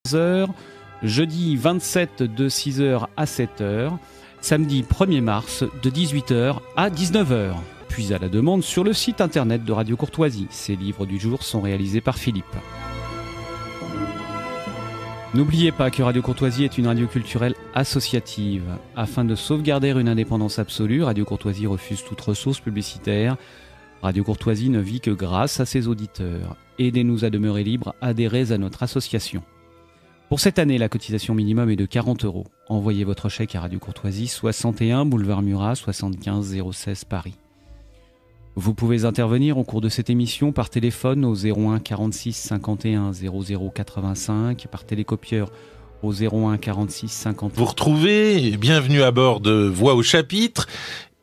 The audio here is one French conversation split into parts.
15h, jeudi 27 de 6h à 7h, samedi 1er mars de 18h à 19h, puis à la demande sur le site internet de Radio Courtoisie. Ces livres du jour sont réalisés par Philippe. N'oubliez pas que Radio Courtoisie est une radio culturelle associative. Afin de sauvegarder une indépendance absolue, Radio Courtoisie refuse toute ressource publicitaire. Radio Courtoisie ne vit que grâce à ses auditeurs. Aidez-nous à demeurer libres, adhérez à notre association. Pour cette année, la cotisation minimum est de 40 €. Envoyez votre chèque à Radio Courtoisie, 61 boulevard Murat, 75 016 Paris. Vous pouvez intervenir au cours de cette émission par téléphone au 01 46 51 00 85, par télécopieur au 01 46 51. Vous retrouvez, bienvenue à bord de Voix au chapitre,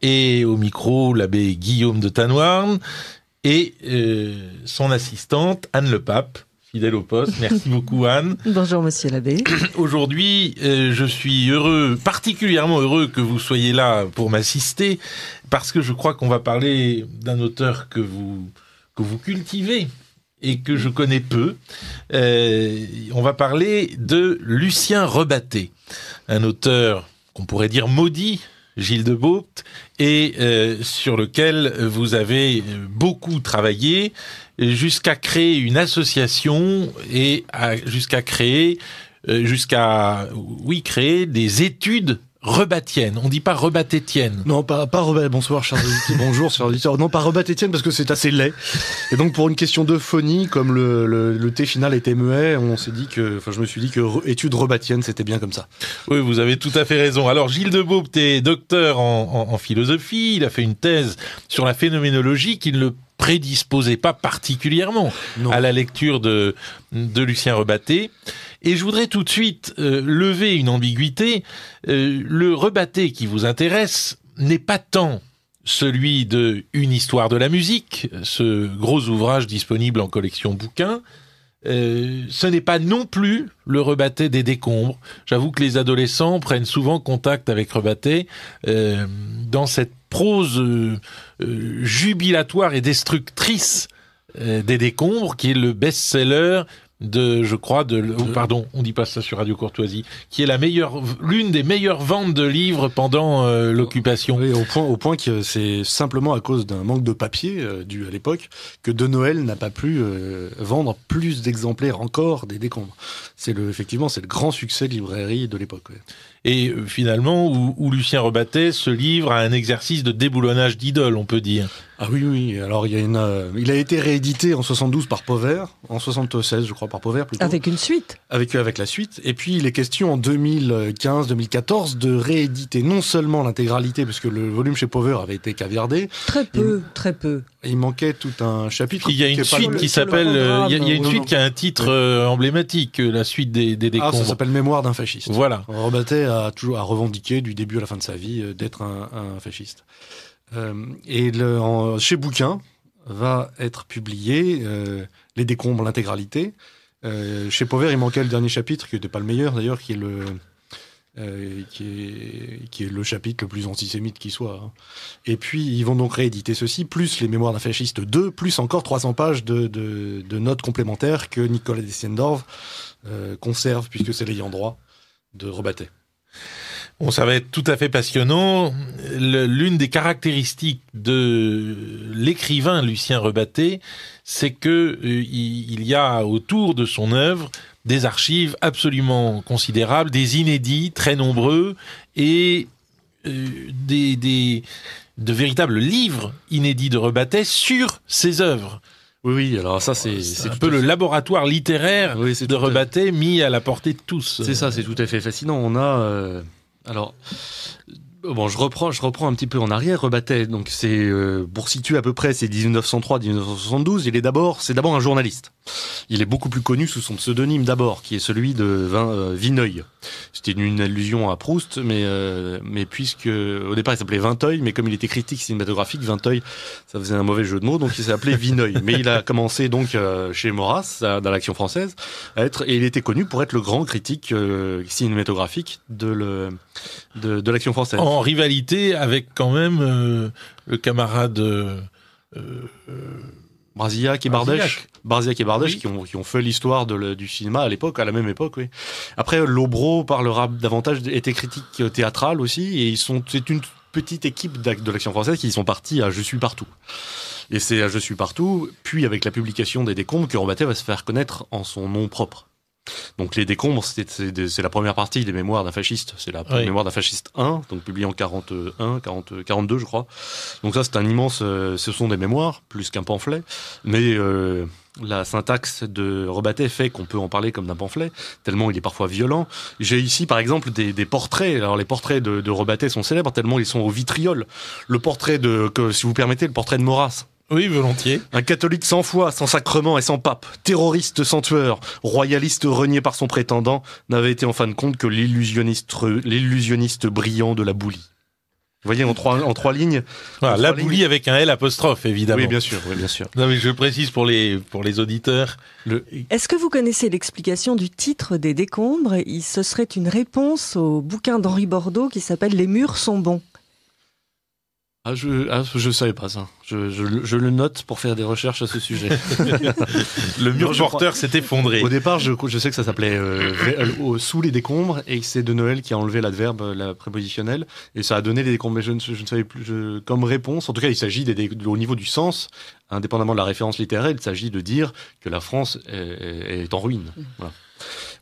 et au micro l'abbé Guillaume de Tanoirne et son assistante Anne Le Pape, fidèle au poste. Merci beaucoup Anne. Bonjour monsieur l'abbé. Aujourd'hui, je suis particulièrement heureux que vous soyez là pour m'assister, parce que je crois qu'on va parler d'un auteur que vous cultivez et que je connais peu. On va parler de Lucien Rebatté, un auteur qu'on pourrait dire maudit, Gilles de Beaupt, et sur lequel vous avez beaucoup travaillé, jusqu'à créer une association et créer des études rebattiennes. On dit pas rebattétiennes. Non, pas Rebatté. Bonsoir, chers auditeurs. Bonjour, chers auditeurs. Non, pas Rebattétienne, parce que c'est assez laid. Et donc, pour une question d'euphonie, comme le T final était muet, je me suis dit que études rebattiennes, c'était bien comme ça. Oui, vous avez tout à fait raison. Alors, Gilles de Beaupt est docteur en philosophie. Il a fait une thèse sur la phénoménologie qui ne le prédisposait pas particulièrement à la lecture de Lucien Rebatté. Et je voudrais tout de suite lever une ambiguïté. Le Rebatté qui vous intéresse n'est pas tant celui de Une histoire de la musique, ce gros ouvrage disponible en collection bouquins. Ce n'est pas non plus le Rebatté des décombres. J'avoue que les adolescents prennent souvent contact avec Rebatté dans cette prose jubilatoire et destructrice des décombres, qui est le best-seller on dit pas ça sur Radio Courtoisie, qui est l'une des meilleures ventes de livres pendant l'occupation. Oui, au point que c'est simplement à cause d'un manque de papier dû à l'époque que De Noël n'a pas pu vendre plus d'exemplaires encore des décombres. Effectivement, c'est le grand succès de librairie de l'époque. Ouais. Et finalement, où Lucien Rebatté se livre à un exercice de déboulonnage d'idoles, on peut dire. Ah oui. Alors, il a été réédité en 72 par Pauvert, en 76, je crois, par Pauvert plutôt. Avec une suite. Avec la suite. Et puis, il est question en 2015-2014 de rééditer non seulement l'intégralité, parce que le volume chez Pauvert avait été caviardé. Très peu. Il manquait tout un chapitre. Il y a une suite qui s'appelle... Il y a une suite qui a un titre emblématique, la suite des décombres. Ça s'appelle Mémoire d'un fasciste. Voilà. Rebatté a revendiqué du début à la fin de sa vie d'être un fasciste. Chez Bouquin va être publié Les décombres, l'intégralité. Chez Pauvert, il manquait le dernier chapitre, qui n'était pas le meilleur d'ailleurs, qui est le chapitre le plus antisémite qui soit. Hein. Et puis, ils vont donc rééditer ceci, plus les Mémoires d'un fasciste 2, plus encore 300 pages de notes complémentaires que Nicolas Dessiendorf conserve, puisque c'est l'ayant droit de Rebatté. Bon, ça va être tout à fait passionnant. L'une des caractéristiques de l'écrivain Lucien Rebatté, c'est que il y a autour de son œuvre des archives absolument considérables, des inédits très nombreux et de véritables livres inédits de Rebatté sur ses œuvres. Oui, alors ça c'est un peu le laboratoire littéraire de Rebatté mis à la portée de tous. C'est ça, c'est tout à fait fascinant. On a je reprends un petit peu en arrière. Rebatté, donc c'est pour situer à peu près, c'est 1903-1972. C'est d'abord un journaliste. Il est beaucoup plus connu sous son pseudonyme d'abord, qui est celui de Vineuil. C'était une allusion à Proust, mais puisque au départ il s'appelait Vinteuil, mais comme il était critique cinématographique, Vinteuil, ça faisait un mauvais jeu de mots, donc il s'est appelé Vineuil. Mais il a commencé donc chez Maurras, dans l'Action française, et il était connu pour être le grand critique cinématographique de l'Action française. En rivalité avec quand même le camarade Brasillac et Bardèche. Brasillac et Bardèche Oui. qui ont fait l'histoire du cinéma à l'époque, à la même époque, oui. Après, Lobreau parlera davantage, était critique théâtrale aussi, et c'est une petite équipe de l'Action française qui sont partis à Je suis partout. Et c'est à Je suis partout, puis avec la publication des Décombres, que Rebattet va se faire connaître en son nom propre. Donc les Décombres, c'est la première partie des mémoires d'un fasciste. C'est la mémoire d'un fasciste 1, donc publié en 42, je crois. Donc ça, c'est un immense... ce sont des mémoires, plus qu'un pamphlet. Mais la syntaxe de Rebattet fait qu'on peut en parler comme d'un pamphlet, tellement il est parfois violent. J'ai ici, par exemple, des portraits. Alors les portraits de Rebattet sont célèbres, tellement ils sont au vitriol. Le portrait si vous permettez, le portrait de Maurras. Oui, volontiers. Un catholique sans foi, sans sacrement et sans pape, terroriste sans tueur, royaliste renié par son prétendant, n'avait été en fin de compte que l'illusionniste brillant de la Boulie. Vous voyez, en trois lignes. Voilà, la Boulie avec un L apostrophe, évidemment. Oui, bien sûr, oui, bien sûr. Non, mais je précise pour les auditeurs. Est-ce que vous connaissez l'explication du titre des Décombres ? Ce serait une réponse au bouquin d'Henri Bordeaux qui s'appelle « Les murs sont bons ». Je savais pas ça. Je le note pour faire des recherches à ce sujet. Le mur porteur s'est effondré. Au départ, je sais que ça s'appelait Sous les décombres, et c'est de Noël qui a enlevé l'adverbe, la prépositionnelle, et ça a donné les décombres. Mais je ne savais plus. Comme réponse, en tout cas, il s'agit au niveau du sens, indépendamment de la référence littéraire, il s'agit de dire que la France est en ruine. Voilà.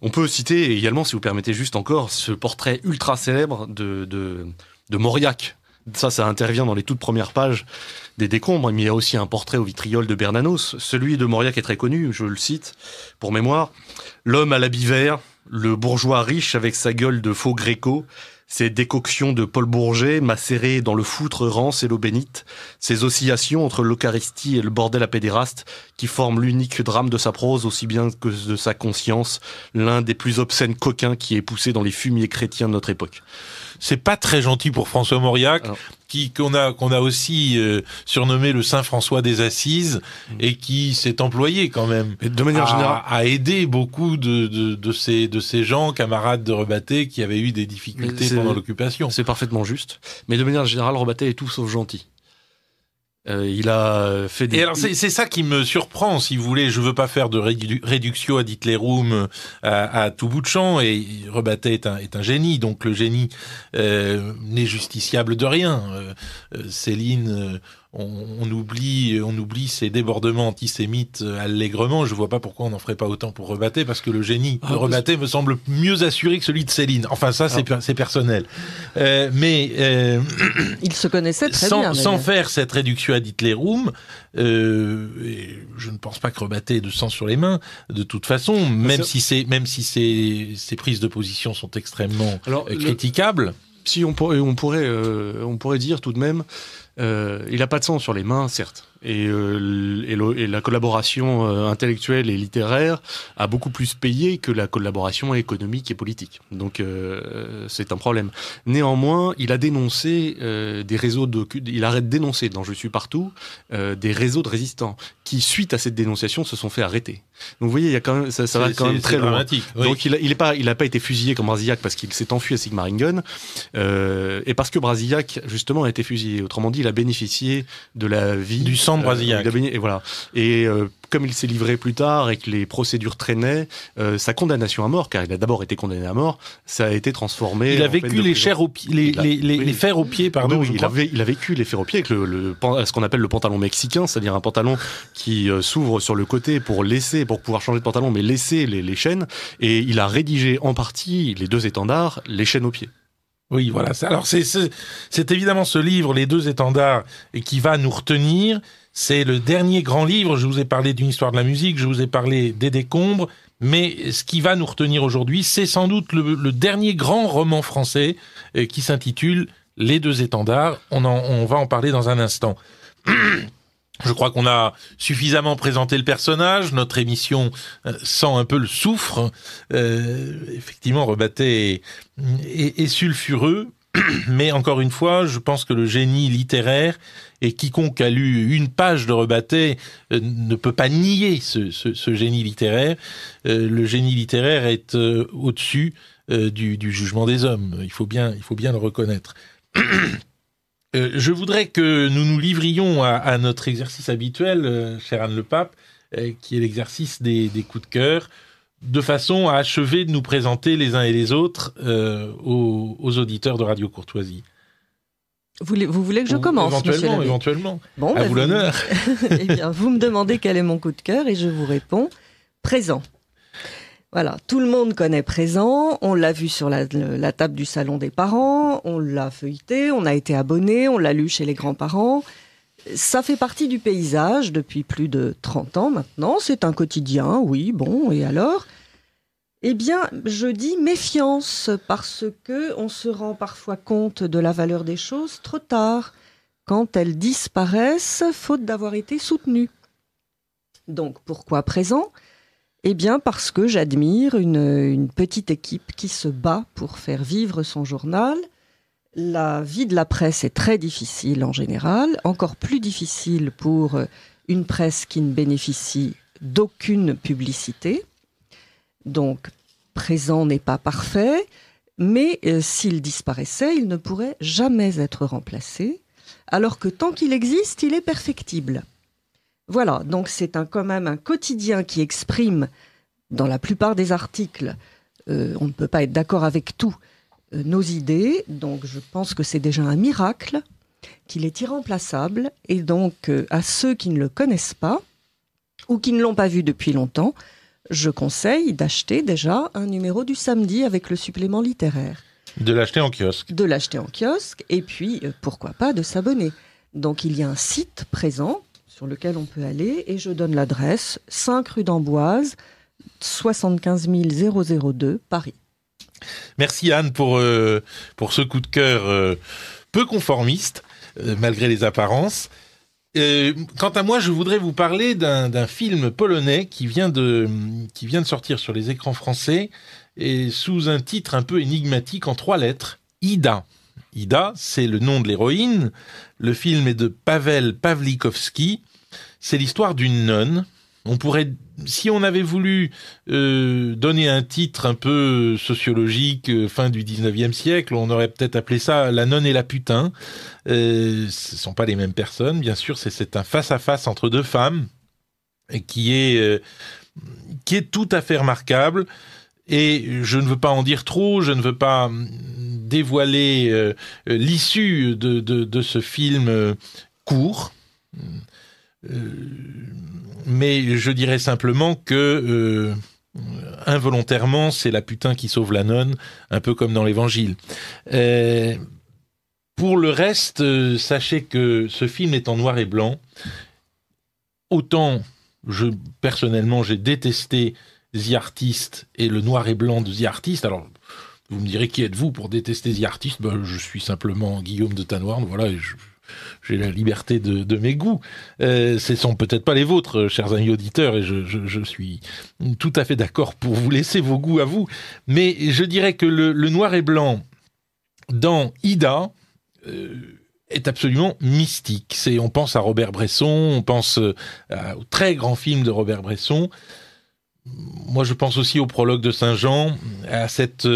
On peut citer également, si vous permettez juste encore, ce portrait ultra célèbre de Mauriac. Ça intervient dans les toutes premières pages des Décombres, mais il y a aussi un portrait au vitriol de Bernanos. Celui de Mauriac est très connu, je le cite, pour mémoire. L'homme à l'habit vert, le bourgeois riche avec sa gueule de faux gréco, ses décoctions de Paul Bourget macérées dans le foutre rance et l'eau bénite, ses oscillations entre l'Eucharistie et le bordel à pédéraste qui forment l'unique drame de sa prose aussi bien que de sa conscience, l'un des plus obscènes coquins qui est poussé dans les fumiers chrétiens de notre époque. C'est pas très gentil pour François Mauriac, qu'on a aussi surnommé le Saint François des Assises, et qui s'est employé quand même de manière générale à aider beaucoup de ces gens, camarades de Rebattet, qui avaient eu des difficultés pendant l'occupation. C'est parfaitement juste. Mais de manière générale, Rebattet est tout sauf gentil. Il a fait des... Et alors c'est ça qui me surprend, si vous voulez. Je veux pas faire de réduction ad Hitlerum à tout bout de champ. Et Rebattet est un génie, donc le génie n'est justiciable de rien. Céline, on oublie ces débordements antisémites allègrement. Je vois pas pourquoi on n'en ferait pas autant pour Rebattet, parce que le génie de Rebattet me semble mieux assuré que celui de Céline. Enfin, ça, c'est personnel. Mais il se connaissait très bien. Sans faire cette réduction ad Hitlerum, je ne pense pas que Rebattet ait de sang sur les mains. De toute façon, même si ses prises de position sont extrêmement critiquables. Si on pourrait dire tout de même, il n'a pas de sang sur les mains, certes. Et la collaboration intellectuelle et littéraire a beaucoup plus payé que la collaboration économique et politique. Donc c'est un problème. Néanmoins, il a dénoncé il arrête de dénoncer dans Je suis partout des réseaux de résistants qui, suite à cette dénonciation, se sont fait arrêter. Donc vous voyez, il y a quand même ça va quand même très loin. Oui. Donc il a pas été fusillé comme Brasillac parce qu'il s'est enfui à Sigmaringen et parce que Brasillac justement a été fusillé. Autrement dit, il a bénéficié de la vie du sang de Brasillac. Et voilà. Et comme il s'est livré plus tard et que les procédures traînaient, sa condamnation à mort, car il a d'abord été condamné à mort, ça a été transformé. Il a vécu les fers aux pieds, pardon. Oui, il a vécu les fers aux pieds avec ce qu'on appelle le pantalon mexicain, c'est-à-dire un pantalon qui s'ouvre sur le côté pour pouvoir changer de pantalon, mais laisser les chaînes. Et il a rédigé en partie les deux étendards, les chaînes aux pieds. Oui, voilà. Alors c'est évidemment ce livre, Les deux étendards, qui va nous retenir. C'est le dernier grand livre. Je vous ai parlé d'une histoire de la musique, je vous ai parlé des Décombres, mais ce qui va nous retenir aujourd'hui, c'est sans doute le dernier grand roman français qui s'intitule Les deux étendards. On va en parler dans un instant. Je crois qu'on a suffisamment présenté le personnage. Notre émission sent un peu le soufre. Effectivement, Rebattet est sulfureux. Mais encore une fois, je pense que le génie littéraire, et quiconque a lu une page de Rebattet ne peut pas nier ce génie littéraire. Le génie littéraire est au-dessus du jugement des hommes. Il faut bien le reconnaître. Je voudrais que nous nous livrions à notre exercice habituel, chère Anne Lepape, qui est l'exercice des coups de cœur, de façon à achever de nous présenter les uns et les autres aux auditeurs de Radio Courtoisie. Vous voulez que je commence, Éventuellement. Bon, à vous l'honneur. Eh bien, vous me demandez quel est mon coup de cœur et je vous réponds présent. Voilà, tout le monde connaît Présent, on l'a vu sur la table du salon des parents, on l'a feuilleté, on a été abonné, on l'a lu chez les grands-parents. Ça fait partie du paysage depuis plus de 30 ans maintenant, c'est un quotidien, oui, bon, et alors ? Eh bien, je dis méfiance, parce que on se rend parfois compte de la valeur des choses trop tard, quand elles disparaissent, faute d'avoir été soutenues. Donc, pourquoi Présent ? Eh bien, parce que j'admire une petite équipe qui se bat pour faire vivre son journal. La vie de la presse est très difficile en général, encore plus difficile pour une presse qui ne bénéficie d'aucune publicité. Donc, Présent n'est pas parfait, mais s'il disparaissait, il ne pourrait jamais être remplacé, alors que tant qu'il existe, il est perfectible. Voilà, donc c'est quand même un quotidien qui exprime, dans la plupart des articles, on ne peut pas être d'accord avec tout, nos idées, donc je pense que c'est déjà un miracle, qu'il est irremplaçable, et donc à ceux qui ne le connaissent pas, ou qui ne l'ont pas vu depuis longtemps, je conseille d'acheter déjà un numéro du samedi avec le supplément littéraire. De l'acheter en kiosque. De l'acheter en kiosque, et puis pourquoi pas de s'abonner. Donc il y a un site Présent, sur lequel on peut aller, et je donne l'adresse, 5 rue d'Amboise, 75 002, Paris. Merci Anne pour ce coup de cœur peu conformiste, malgré les apparences. Quant à moi, je voudrais vous parler d'un film polonais qui vient de sortir sur les écrans français, et sous un titre un peu énigmatique en 3 lettres, Ida. Ida, c'est le nom de l'héroïne. Le film est de Paweł Pawlikowski. C'est l'histoire d'une nonne. On pourrait, si on avait voulu donner un titre un peu sociologique, fin du 19e siècle, on aurait peut-être appelé ça La nonne et la putain. Ce sont pas les mêmes personnes, bien sûr. C'est un face-à-face entre 2 femmes qui est tout à fait remarquable. Et je ne veux pas en dire trop, je ne veux pas dévoiler l'issue de ce film court. Mais je dirais simplement que involontairement, c'est la putain qui sauve la nonne, un peu comme dans l'Évangile. Pour le reste, sachez que ce film est en noir et blanc. Autant, personnellement, j'ai détesté The Artist et le noir et blanc de The Artist. Alors, vous me direz, qui êtes-vous pour détester The Artist ? Je suis simplement Guillaume de Tanoirne, voilà, et j'ai la liberté de mes goûts. Ce sont peut-être pas les vôtres, chers amis auditeurs, et je suis tout à fait d'accord pour vous laisser vos goûts à vous. Mais je dirais que le noir et blanc dans Ida est absolument mystique. On pense à Robert Bresson, on pense au très grand film de Robert Bresson. Moi, je pense aussi au prologue de Saint-Jean, à cette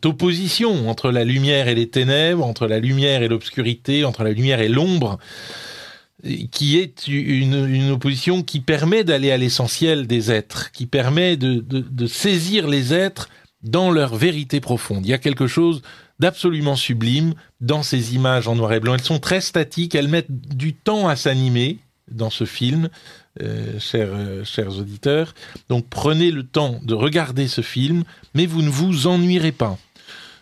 opposition entre la lumière et les ténèbres, entre la lumière et l'obscurité, entre la lumière et l'ombre, qui est une opposition qui permet d'aller à l'essentiel des êtres, qui permet de saisir les êtres dans leur vérité profonde. Il y a quelque chose d'absolument sublime dans ces images en noir et blanc. Elles sont très statiques, elles mettent du temps à s'animer dans ce film, chers auditeurs. Donc prenez le temps de regarder ce film, mais vous ne vous ennuierez pas.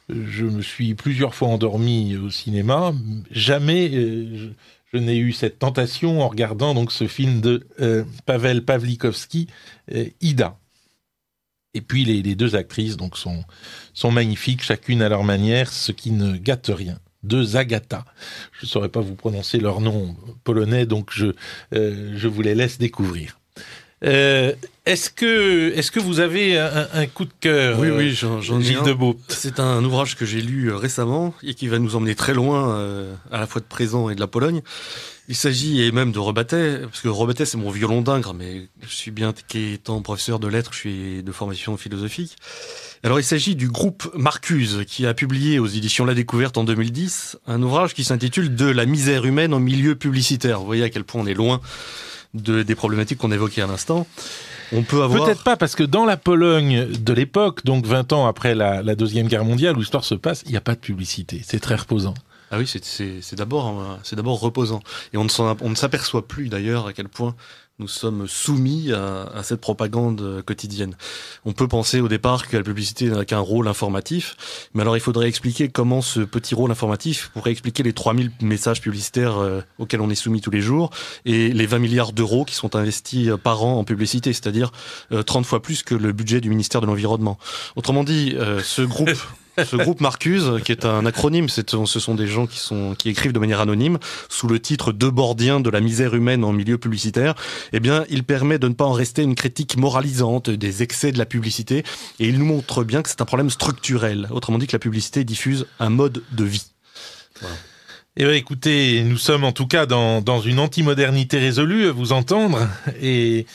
Je me suis plusieurs fois endormi au cinéma. Jamais je n'ai eu cette tentation en regardant donc ce film de Paweł Pawlikowski, Ida. Et puis les 2 actrices donc sont magnifiques, chacune à leur manière, ce qui ne gâte rien. 2 Agatha. Je ne saurais pas vous prononcer leur nom polonais, donc je vous les laisse découvrir. Est-ce que vous avez un coup de cœur? Oui, j'en ai Gilles un. de Beaupt. C'est un ouvrage que j'ai lu récemment et qui va nous emmener très loin, à la fois de présent et de la Pologne. Il s'agit, et même de Rebattet, parce que Rebattet c'est mon violon d'ingre, mais je suis bien qu'étant professeur de lettres, je suis de formation philosophique. Alors il s'agit du groupe Marcuse, qui a publié aux éditions La Découverte en 2010 un ouvrage qui s'intitule « De la misère humaine en milieu publicitaire ». Vous voyez à quel point on est loin des problématiques qu'on évoquait à l'instant. On peut avoir... Peut-être pas, parce que dans la Pologne de l'époque, donc 20 ans après la Deuxième Guerre mondiale, où l'histoire se passe, il n'y a pas de publicité. C'est très reposant. Ah oui, c'est d'abord reposant. Et on ne s'aperçoit plus d'ailleurs à quel point nous sommes soumis à cette propagande quotidienne. On peut penser au départ que la publicité n'a qu'un rôle informatif, mais alors il faudrait expliquer comment ce petit rôle informatif pourrait expliquer les 3000 messages publicitaires auxquels on est soumis tous les jours et les 20 milliards d'euros qui sont investis par an en publicité, c'est-à-dire 30 fois plus que le budget du ministère de l'Environnement. Autrement dit, ce groupe... Ce groupe Marcuse, qui est un acronyme, ce sont des gens qui écrivent de manière anonyme sous le titre Debordien de la misère humaine en milieu publicitaire. Eh bien, il permet de ne pas en rester une critique moralisante des excès de la publicité et il nous montre bien que c'est un problème structurel. Autrement dit que la publicité diffuse un mode de vie. Voilà. Eh bien, écoutez, nous sommes en tout cas dans une antimodernité résolue à vous entendre et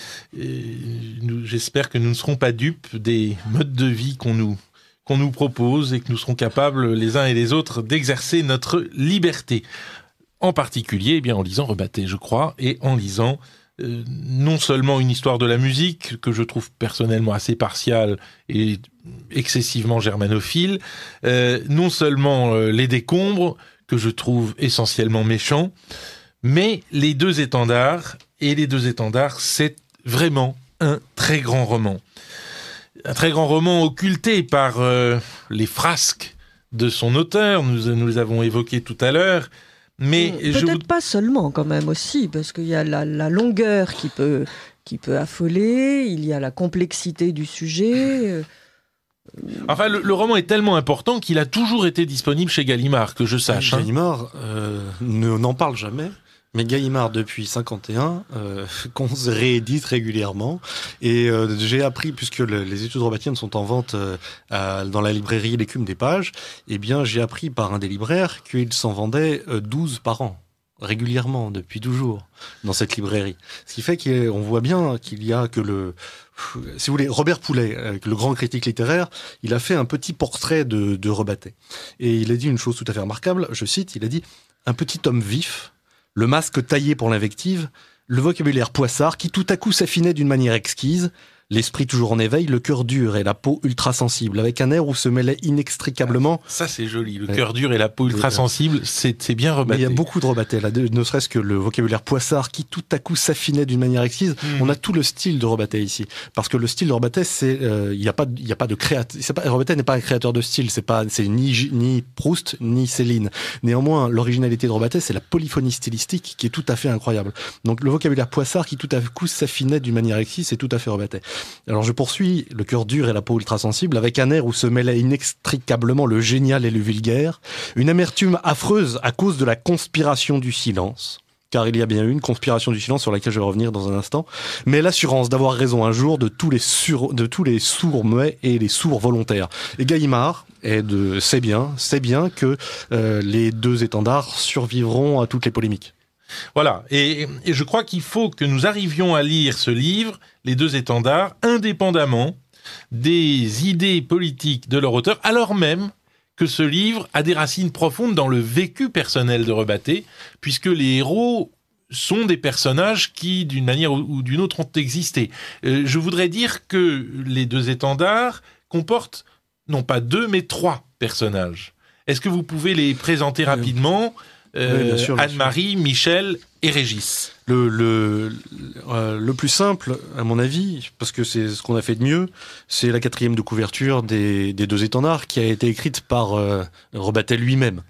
j'espère que nous ne serons pas dupes des modes de vie qu'on nous propose et que nous serons capables les uns et les autres d'exercer notre liberté. En particulier, eh bien, en lisant Rebattet, je crois, et en lisant non seulement une histoire de la musique, que je trouve personnellement assez partiale et excessivement germanophile, non seulement les décombres, que je trouve essentiellement méchants, mais les deux étendards, et les deux étendards, c'est vraiment un très grand roman. Un très grand roman occulté par les frasques de son auteur, nous les avons évoqués tout à l'heure, mais peut-être pas seulement quand même aussi, parce qu'il y a la longueur qui peut affoler, il y a la complexité du sujet. Enfin, le roman est tellement important qu'il a toujours été disponible chez Gallimard, que je sache. Gallimard n'en parle jamais. Mais Gallimard, depuis 51, qu'on se réédite régulièrement. Et j'ai appris, puisque les études rebattiennes sont en vente dans la librairie L'écume des pages, eh bien j'ai appris par un des libraires qu'il s'en vendait 12 par an, régulièrement, depuis toujours, dans cette librairie. Ce qui fait qu'on voit bien qu'il y a que si vous voulez, Robert Poulet, le grand critique littéraire, il a fait un petit portrait de Rebattet. Et il a dit une chose tout à fait remarquable, je cite, il a dit « Un petit homme vif », le masque taillé pour l'invective, le vocabulaire poissard qui tout à coup s'affinait d'une manière exquise, l'esprit toujours en éveil, le cœur dur et la peau ultra sensible, avec un air où se mêlait inextricablement... Ça c'est joli, le cœur dur et la peau ultra sensible, c'est bien Rebattet. Il y a beaucoup de Rebattet, là, ne serait-ce que le vocabulaire poissard qui tout à coup s'affinait d'une manière exquise. On a tout le style de Rebattet ici, parce que le style de Rebattet, c'est il y a pas de créateur. Rebattet n'est pas un créateur de style, c'est ni Proust ni Céline. Néanmoins, l'originalité de Rebattet, c'est la polyphonie stylistique qui est tout à fait incroyable. Donc le vocabulaire poissard qui tout à coup s'affinait d'une manière exquise, c'est tout à fait Rebattet. Alors je poursuis, le cœur dur et la peau ultra sensible, avec un air où se mêlait inextricablement le génial et le vulgaire, une amertume affreuse à cause de la conspiration du silence, car il y a bien eu une conspiration du silence sur laquelle je vais revenir dans un instant, mais l'assurance d'avoir raison un jour de tous les sourds muets et les sourds volontaires. Et Gallimard sait bien que les deux étendards survivront à toutes les polémiques. Voilà, et je crois qu'il faut que nous arrivions à lire ce livre, Les deux étendards, indépendamment des idées politiques de leur auteur, alors même que ce livre a des racines profondes dans le vécu personnel de Rebattet, puisque les héros sont des personnages qui, d'une manière ou d'une autre, ont existé. Je voudrais dire que Les deux étendards comportent non pas 2, mais 3 personnages. Est-ce que vous pouvez les présenter rapidement ? Oui, bien sûr, Anne-Marie, Michel et Régis. Le plus simple, à mon avis, parce que c'est ce qu'on a fait de mieux, c'est la 4e de couverture des deux étendards qui a été écrite par Rebattet lui-même.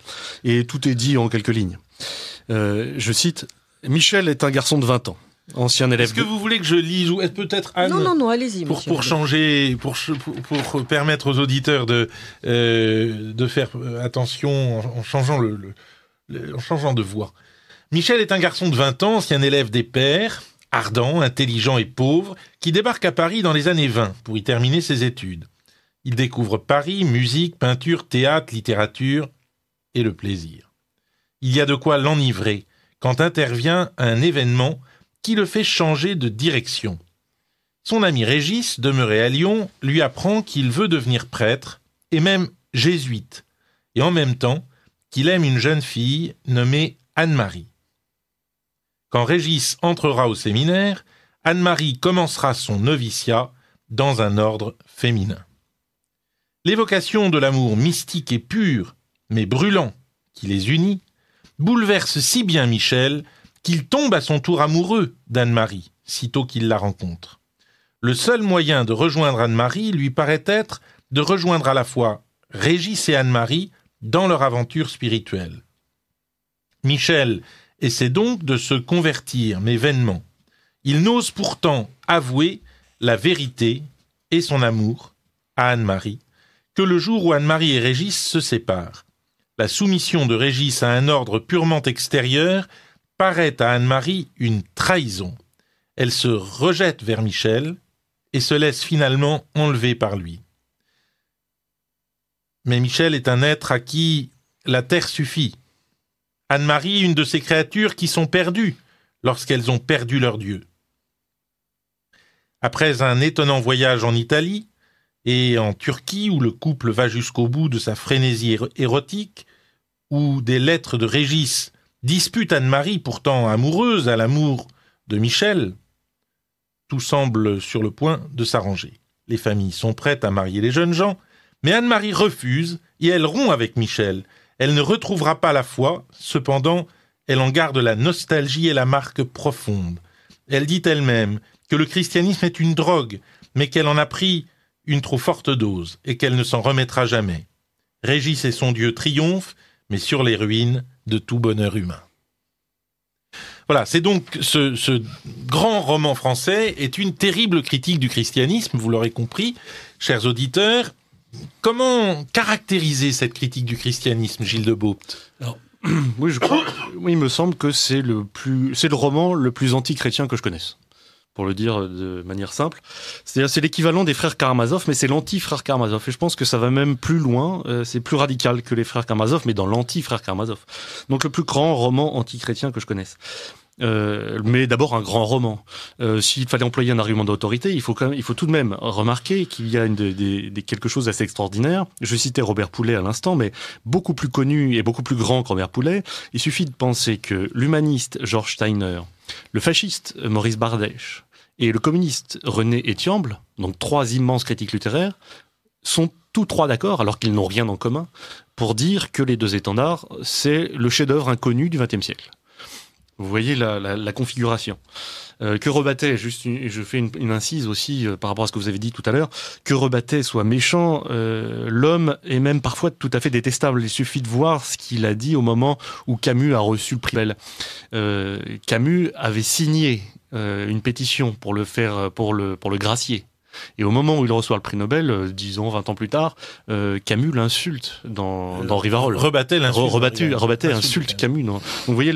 Et tout est dit en quelques lignes. Je cite, « Michel est un garçon de 20 ans. Ancien élève. Est-ce que vous voulez que je lise ou peut-être Anne? Non, allez-y. Pour changer, pour permettre aux auditeurs de faire attention en changeant en changeant de voix. Michel est un garçon de 20 ans, ancien élève des pairs, ardent, intelligent et pauvre, qui débarque à Paris dans les années 20 pour y terminer ses études. Il découvre Paris, musique, peinture, théâtre, littérature et le plaisir. Il y a de quoi l'enivrer quand intervient un événement qui le fait changer de direction. Son ami Régis, demeuré à Lyon, lui apprend qu'il veut devenir prêtre et même jésuite, et en même temps qu'il aime une jeune fille nommée Anne-Marie. Quand Régis entrera au séminaire, Anne-Marie commencera son noviciat dans un ordre féminin. L'évocation de l'amour mystique et pur, mais brûlant, qui les unit, bouleverse si bien Michel qu'il tombe à son tour amoureux d'Anne-Marie, sitôt qu'il la rencontre. Le seul moyen de rejoindre Anne-Marie lui paraît être de rejoindre à la fois Régis et Anne-Marie dans leur aventure spirituelle. Michel essaie donc de se convertir, mais vainement. Il n'ose pourtant avouer la vérité et son amour à Anne-Marie, que le jour où Anne-Marie et Régis se séparent. La soumission de Régis à un ordre purement extérieur paraît à Anne-Marie une trahison. Elle se rejette vers Michel et se laisse finalement enlever par lui. Mais Michel est un être à qui la terre suffit. Anne-Marie, une de ces créatures qui sont perdues lorsqu'elles ont perdu leur Dieu. Après un étonnant voyage en Italie et en Turquie, où le couple va jusqu'au bout de sa frénésie érotique, où des lettres de Régis disputent Anne-Marie, pourtant amoureuse à l'amour de Michel, tout semble sur le point de s'arranger. Les familles sont prêtes à marier les jeunes gens, mais Anne-Marie refuse et elle rompt avec Michel. Elle ne retrouvera pas la foi, cependant, elle en garde la nostalgie et la marque profonde. Elle dit elle-même que le christianisme est une drogue, mais qu'elle en a pris une trop forte dose et qu'elle ne s'en remettra jamais. Régis et son Dieu triomphent, mais sur les ruines de tout bonheur humain. Voilà, c'est donc ce grand roman français est une terrible critique du christianisme, vous l'aurez compris, chers auditeurs. Comment caractériser cette critique du christianisme, Gilles de Beaupt ? Alors, oui, il me semble que c'est le roman le plus anti-chrétien que je connaisse, pour le dire de manière simple. C'est-à-dire, c'est l'équivalent des frères Karamazov, mais c'est l'anti-frères Karamazov. Et je pense que ça va même plus loin, c'est plus radical que les frères Karamazov, mais dans l'anti-frères Karamazov. Donc le plus grand roman anti-chrétien que je connaisse. Mais d'abord un grand roman. S'il fallait employer un argument d'autorité, il faut tout de même remarquer qu'il y a quelque chose d'assez extraordinaire. Je citais Robert Poulet à l'instant, mais beaucoup plus connu et beaucoup plus grand que Robert Poulet. Il suffit de penser que l'humaniste George Steiner, le fasciste Maurice Bardèche et le communiste René Etiamble, donc trois immenses critiques littéraires, sont tous trois d'accord, alors qu'ils n'ont rien en commun, pour dire que Les Deux Étendards, c'est le chef-d'œuvre inconnu du XXe siècle. Vous voyez la configuration. Que Rebattet, je fais une incise aussi par rapport à ce que vous avez dit tout à l'heure, que Rebattet soit méchant, l'homme est même parfois tout à fait détestable. Il suffit de voir ce qu'il a dit au moment où Camus a reçu le prix Nobel. Camus avait signé une pétition pour le gracier. Et au moment où il reçoit le prix Nobel, disons 20 ans plus tard, Camus l'insulte dans Rivarol. Rebattet insulte Camus. Donc vous voyez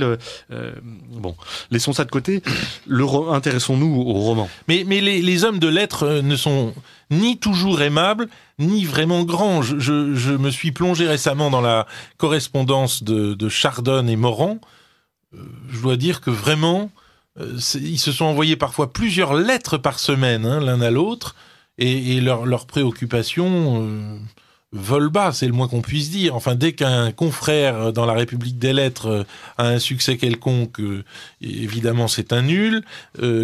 bon, laissons ça de côté. Intéressons-nous au roman. Mais les hommes de lettres ne sont ni toujours aimables, ni vraiment grands. Je me suis plongé récemment dans la correspondance de Chardonne et Morand. Je dois dire que vraiment, ils se sont envoyés parfois plusieurs lettres par semaine, l'un à l'autre, et leurs préoccupations volent bas, c'est le moins qu'on puisse dire. Enfin, dès qu'un confrère dans la République des Lettres a un succès quelconque, évidemment c'est un nul.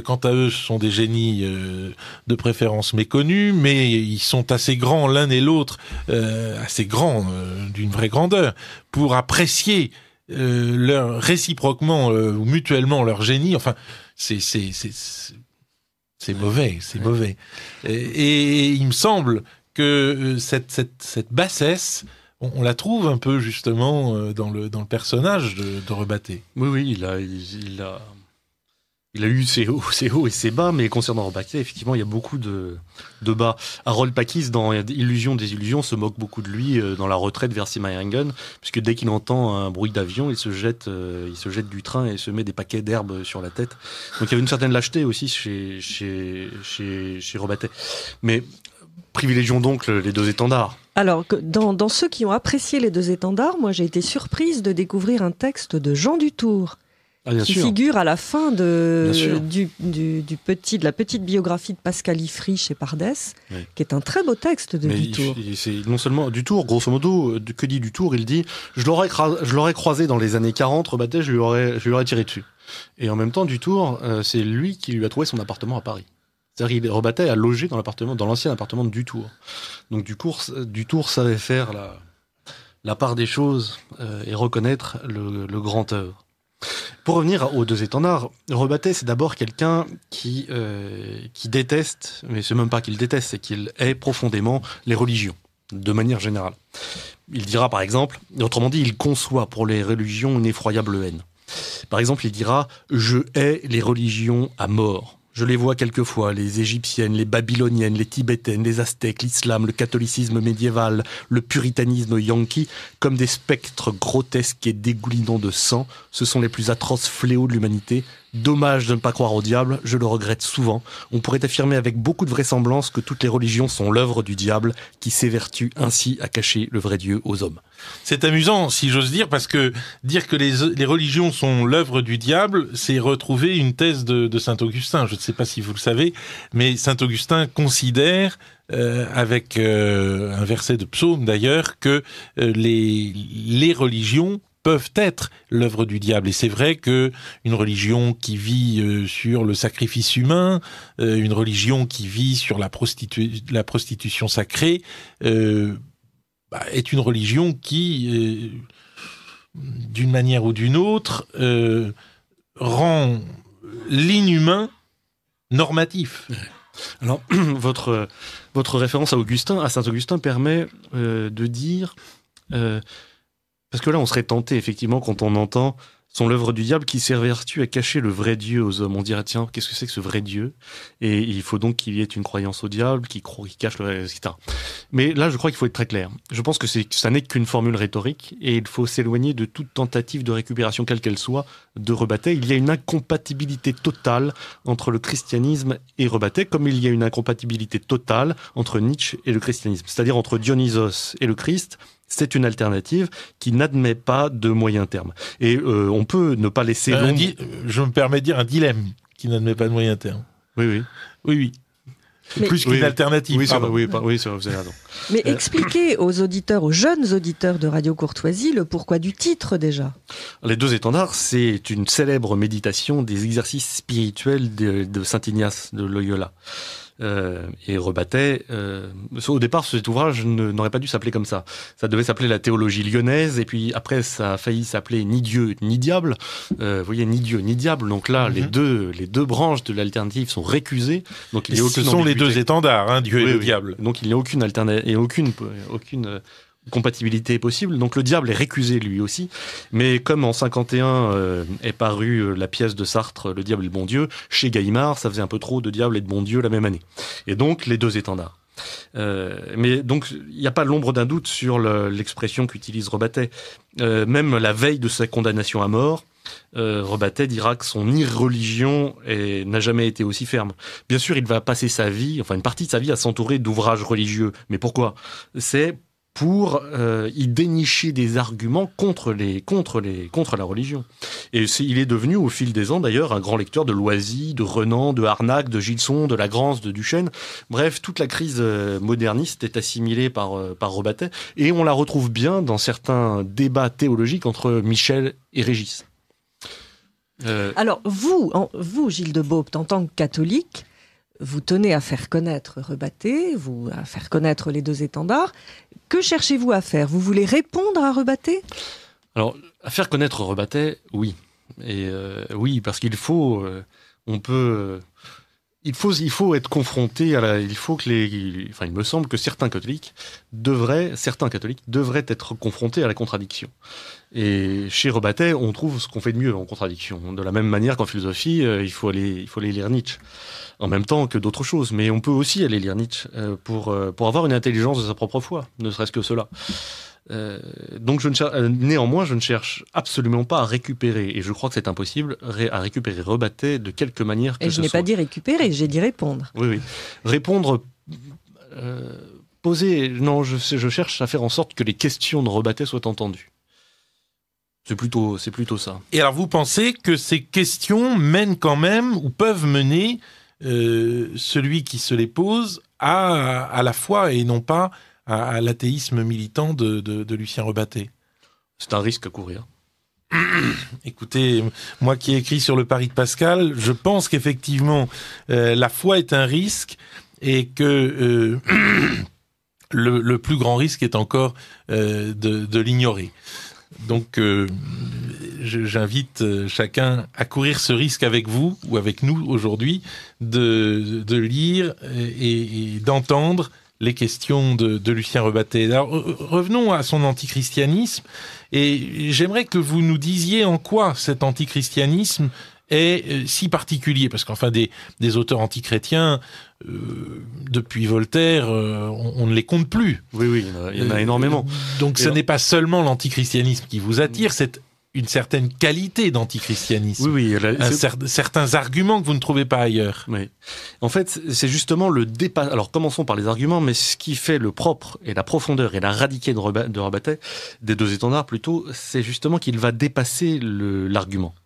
Quant à eux, ce sont des génies de préférence méconnus, mais ils sont assez grands l'un et l'autre, assez grands, d'une vraie grandeur, pour apprécier réciproquement ou mutuellement leur génie. Enfin, c'est mauvais, c'est mauvais. Et il me semble que cette bassesse, on la trouve un peu justement dans le personnage de Rebattet. Oui, Il a eu ses hauts et ses bas, mais concernant Rebaquet, effectivement, il y a beaucoup de bas. Harold Pakis, dans Illusion des illusions, se moque beaucoup de lui dans la retraite vers Seymaringen, puisque dès qu'il entend un bruit d'avion, il se jette du train et se met des paquets d'herbe sur la tête. Donc il y avait une certaine lâcheté aussi chez Rebaquet. Mais privilégions donc les deux étendards. Alors, dans ceux qui ont apprécié les deux étendards, moi j'ai été surprise de découvrir un texte de Jean Dutour. Qui figure à la fin de la petite biographie de Pascal Ifry chez Pardès, qui est un très beau texte de Dutour. C'est non seulement Dutour, grosso modo, que dit Dutour? Il dit « Je l'aurais croisé dans les années 40, Rebaquet, je lui aurais tiré dessus. » Et en même temps, Dutour, c'est lui qui lui a trouvé son appartement à Paris. C'est-à-dire Rebaquet a logé dans l'ancien appartement de Dutour. Donc Dutour savait faire la part des choses et reconnaître le grand œuvre. Pour revenir aux deux étendards, Rebaquet, c'est d'abord quelqu'un qui déteste, mais c'est même pas qu'il déteste, c'est qu'il hait profondément les religions, de manière générale. Il dira par exemple, autrement dit, il conçoit pour les religions une effroyable haine. Par exemple, il dira « Je hais les religions à mort ». Je les vois quelquefois, les égyptiennes, les babyloniennes, les tibétaines, les aztèques, l'islam, le catholicisme médiéval, le puritanisme yankee, comme des spectres grotesques et dégoulinants de sang. Ce sont les plus atroces fléaux de l'humanité. Dommage de ne pas croire au diable, je le regrette souvent. On pourrait affirmer avec beaucoup de vraisemblance que toutes les religions sont l'œuvre du diable, qui s'évertue ainsi à cacher le vrai Dieu aux hommes. C'est amusant, si j'ose dire, parce que dire que les religions sont l'œuvre du diable, c'est retrouver une thèse de Saint-Augustin. Je ne sais pas si vous le savez, mais Saint-Augustin considère, avec un verset de psaume d'ailleurs, que les religions peuvent être l'œuvre du diable. Et c'est vrai que une religion qui vit sur le sacrifice humain, une religion qui vit sur la prostitution sacrée, est une religion qui, d'une manière ou d'une autre, rend l'inhumain normatif. Alors, votre référence à Saint-Augustin permet de dire... parce que là, on serait tenté, effectivement, quand on entend sont l'œuvre du diable qui s'évertue à cacher le vrai Dieu aux hommes. On dirait, tiens, qu'est-ce que c'est que ce vrai Dieu? Et il faut donc qu'il y ait une croyance au diable, qui cache le vrai, etc. Mais là, je crois qu'il faut être très clair. Je pense que ça n'est qu'une formule rhétorique, et il faut s'éloigner de toute tentative de récupération, quelle qu'elle soit, de Rebaquet. Il y a une incompatibilité totale entre le christianisme et Rebaquet, comme il y a une incompatibilité totale entre Nietzsche et le christianisme. C'est-à-dire entre Dionysos et le Christ. C'est une alternative qui n'admet pas de moyen terme. Et on peut ne pas laisser je me permets de dire un dilemme qui n'admet pas de moyen terme. Oui. Mais plus qu'une alternative. Oui, c'est vrai, vous avez raison. Mais expliquez aux jeunes auditeurs de Radio Courtoisie le pourquoi du titre déjà. Les deux étendards, c'est une célèbre méditation des exercices spirituels de Saint Ignace de Loyola. Et Rebaquet, au départ, cet ouvrage n'aurait pas dû s'appeler comme ça. Ça devait s'appeler la théologie lyonnaise, et puis après, ça a failli s'appeler ni Dieu ni diable. Vous voyez, ni Dieu ni diable. Donc là, les deux branches de l'alternative sont récusées. Donc il y a aucune ce sont les deux étendards, hein, Dieu et le diable. Donc il n'y a aucune alternative et aucune compatibilité possible. Donc le diable est récusé lui aussi. Mais comme en 51 est parue la pièce de Sartre, Le diable et le bon Dieu, chez Gallimard, ça faisait un peu trop de diable et de bon Dieu la même année. Et donc les deux étendards. Mais donc il n'y a pas l'ombre d'un doute sur l'expression qu'utilise Rebaquet. Même la veille de sa condamnation à mort, Rebaquet dira que son irreligion n'a jamais été aussi ferme. Bien sûr, il va passer sa vie, enfin une partie de sa vie, à s'entourer d'ouvrages religieux. Mais pourquoi? C'est pour y dénicher des arguments contre la religion. Et il est devenu, au fil des ans d'ailleurs, un grand lecteur de Loisy, de Renan, de Harnack, de Gilson, de Lagrange, de Duchesne. Bref, toute la crise moderniste est assimilée par Rebaquet, et on la retrouve bien dans certains débats théologiques entre Michel et Régis. Alors, vous, Gilles de Beaupt, en tant que catholique, vous tenez à faire connaître Rebaquet, à faire connaître les deux étendards. Que cherchez-vous à faire? Vous voulez répondre à Rebaquet? Alors, à faire connaître Rebaquet, oui. Et oui, parce qu'il faut... on peut il faut être confronté il faut que il me semble que certains catholiques devraient être confrontés à la contradiction. Et chez Rebattet, on trouve ce qu'on fait de mieux en contradiction. De la même manière qu'en philosophie, il faut aller lire Nietzsche. En même temps que d'autres choses. Mais on peut aussi aller lire Nietzsche pour avoir une intelligence de sa propre foi, ne serait-ce que cela. Donc néanmoins, je ne cherche absolument pas à récupérer, et je crois que c'est impossible, à récupérer Rebattet de quelque manière que ce soit. Et je n'ai pas dit récupérer, j'ai dit répondre. Oui. Répondre, poser... Non, je cherche à faire en sorte que les questions de Rebattet soient entendues. C'est plutôt ça. Et alors, vous pensez que ces questions mènent quand même, ou peuvent mener celui qui se les pose à la foi et non pas à l'athéisme militant de Lucien Rebattet? C'est un risque à courir. Écoutez, moi qui ai écrit sur le pari de Pascal, je pense qu'effectivement la foi est un risque et que le plus grand risque est encore de l'ignorer. Donc j'invite chacun à courir ce risque avec vous ou avec nous aujourd'hui de lire et d'entendre les questions de Lucien Rebattet. Alors, revenons à son antichristianisme, et j'aimerais que vous nous disiez en quoi cet antichristianisme est si particulier, parce qu'enfin des auteurs antichrétiens, depuis Voltaire, on ne les compte plus. Oui, il y en a énormément. Donc ce n'est pas seulement l'antichristianisme qui vous attire, c'est une certaine qualité d'antichristianisme. Oui. Certains arguments que vous ne trouvez pas ailleurs. Oui. En fait, c'est justement le dépassement. Alors, commençons par les arguments, mais ce qui fait le propre et la profondeur et la radicalité de Rebattet, des deux étendards plutôt, c'est justement qu'il va dépasser l'argument.